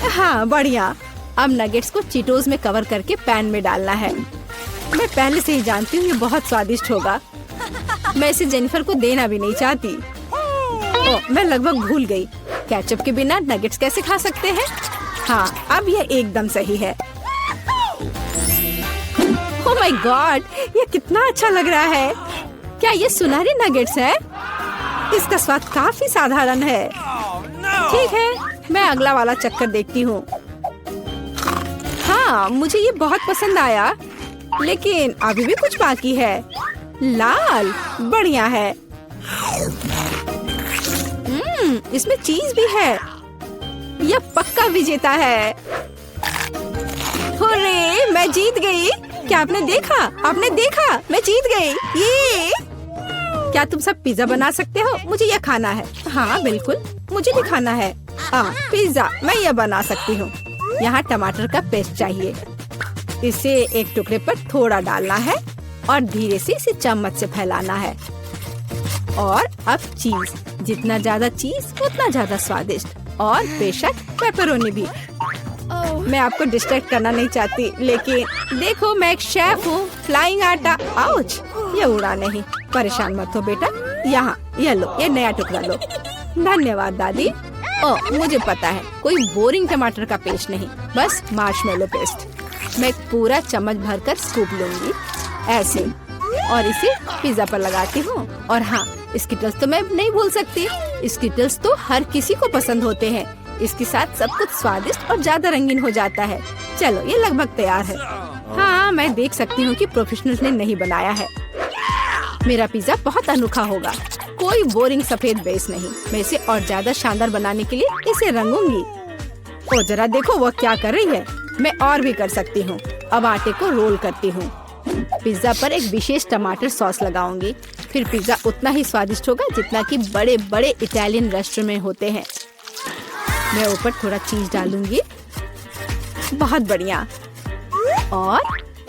हाँ बढ़िया। अब नगेट्स को चीटोस में कवर करके पैन में डालना है। मैं पहले से ही जानती हूँ ये बहुत स्वादिष्ट होगा। मैं इसे जेनिफर को देना भी नहीं चाहती। ओह, मैं लगभग भूल गई, केचप के बिना नगेट्स कैसे खा सकते हैं। हाँ, अब यह एकदम सही है। ओह माय गॉड, ये कितना अच्छा लग रहा है। क्या ये सुनहरी नगेट्स है? इसका स्वाद काफी साधारण है। ठीक है, मैं अगला वाला चक्कर देखती हूँ। हाँ, मुझे ये बहुत पसंद आया, लेकिन अभी भी कुछ बाकी है। लाल, बढ़िया है। इसमें चीज भी है। यह पक्का विजेता है। हुर्रे, मैं जीत गई। क्या आपने देखा? आपने देखा? मैं जीत गई। ये क्या तुम सब पिज्जा बना सकते हो? मुझे यह खाना है। हाँ बिल्कुल, मुझे भी खाना है। पिज्जा मैं यह बना सकती हूँ। यहाँ टमाटर का पेस्ट चाहिए। इसे एक टुकड़े पर थोड़ा डालना है और धीरे से इसे चम्मच से फैलाना है। और अब चीज, जितना ज्यादा चीज उतना ज्यादा स्वादिष्ट। और बेशक पेपरोनी भी। मैं आपको डिस्ट्रैक्ट करना नहीं चाहती, लेकिन देखो मैं एक शेफ हूँ। फ्लाइंग आटा, आउच, ये उड़ा नहीं। परेशान मत हो बेटा। यहाँ ये लो, ये नया टुकड़ा लो। धन्यवाद दादी। ओह, मुझे पता है, कोई बोरिंग टमाटर का पेस्ट नहीं, बस मार्शमेलो पेस्ट। मैं पूरा चम्मच भरकर स्कूप लूंगी ऐसे और इसे पिज्जा पर लगाती हूँ। और हाँ, स्किटल्स तो मैं नहीं भूल सकती। स्किटल्स तो हर किसी को पसंद होते हैं। इसके साथ सब कुछ स्वादिष्ट और ज्यादा रंगीन हो जाता है। चलो, ये लगभग तैयार है। हाँ, मैं देख सकती हूँ कि प्रोफेशनल्स ने नहीं बनाया है। मेरा पिज्जा बहुत अनोखा होगा, कोई बोरिंग सफेद बेस नहीं। मैं इसे और ज्यादा शानदार बनाने के लिए इसे रंगूंगी। ओ जरा देखो वो क्या कर रही है। मैं और भी कर सकती हूँ। अब आटे को रोल करती हूँ। पिज्जा पर एक विशेष टमाटर सॉस लगाऊंगी। फिर पिज्जा उतना ही स्वादिष्ट होगा जितना कि बड़े बड़े इटालियन रेस्टोरेंट में होते हैं। मैं ऊपर थोड़ा चीज डालूंगी। बहुत बढ़िया। और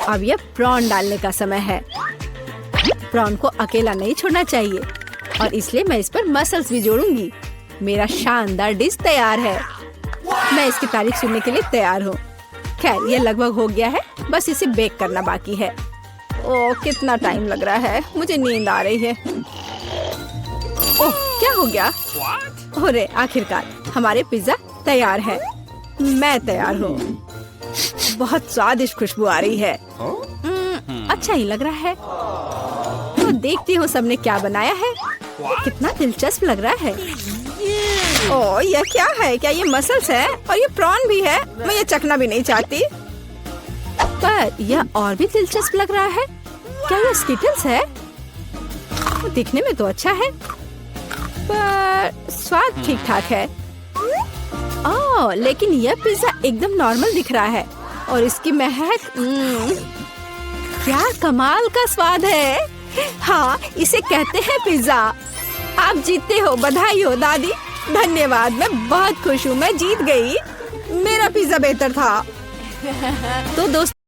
अब यह प्रॉन डालने का समय है। प्रॉन को अकेला नहीं छोड़ना चाहिए और इसलिए मैं इस पर मसल्स भी जोड़ूंगी। मेरा शानदार डिश तैयार है। मैं इसकी तारीफ सुनने के लिए तैयार हूँ। खैर, ये लगभग हो गया है, बस इसे बेक करना बाकी है। ओह, कितना टाइम लग रहा है, मुझे नींद आ रही है। ओह, क्या हो गया? अरे आखिरकार हमारे पिज्जा तैयार है। मैं तैयार हूँ। बहुत स्वादिष्ट खुशबू आ रही है। अच्छा ही लग रहा है। तो देखती हूँ सबने क्या बनाया है। कितना दिलचस्प लग रहा है। ओह, यह क्या है? क्या ये मसल्स है? और ये प्रॉन भी है? मैं ये चखना भी नहीं चाहती। पर यह और भी दिलचस्प लग रहा है। क्या ये स्किटल्स है? दिखने में तो अच्छा है, पर स्वाद ठीक ठाक है। ओह, लेकिन यह पिज्जा एकदम नॉर्मल दिख रहा है और इसकी महक क्या कमाल का स्वाद है। हाँ, इसे कहते हैं पिज्जा। आप जीतते हो। बधाई हो दादी। धन्यवाद। मैं बहुत खुश हूँ। मैं जीत गई। मेरा पिज्जा बेहतर था। तो दोस्तों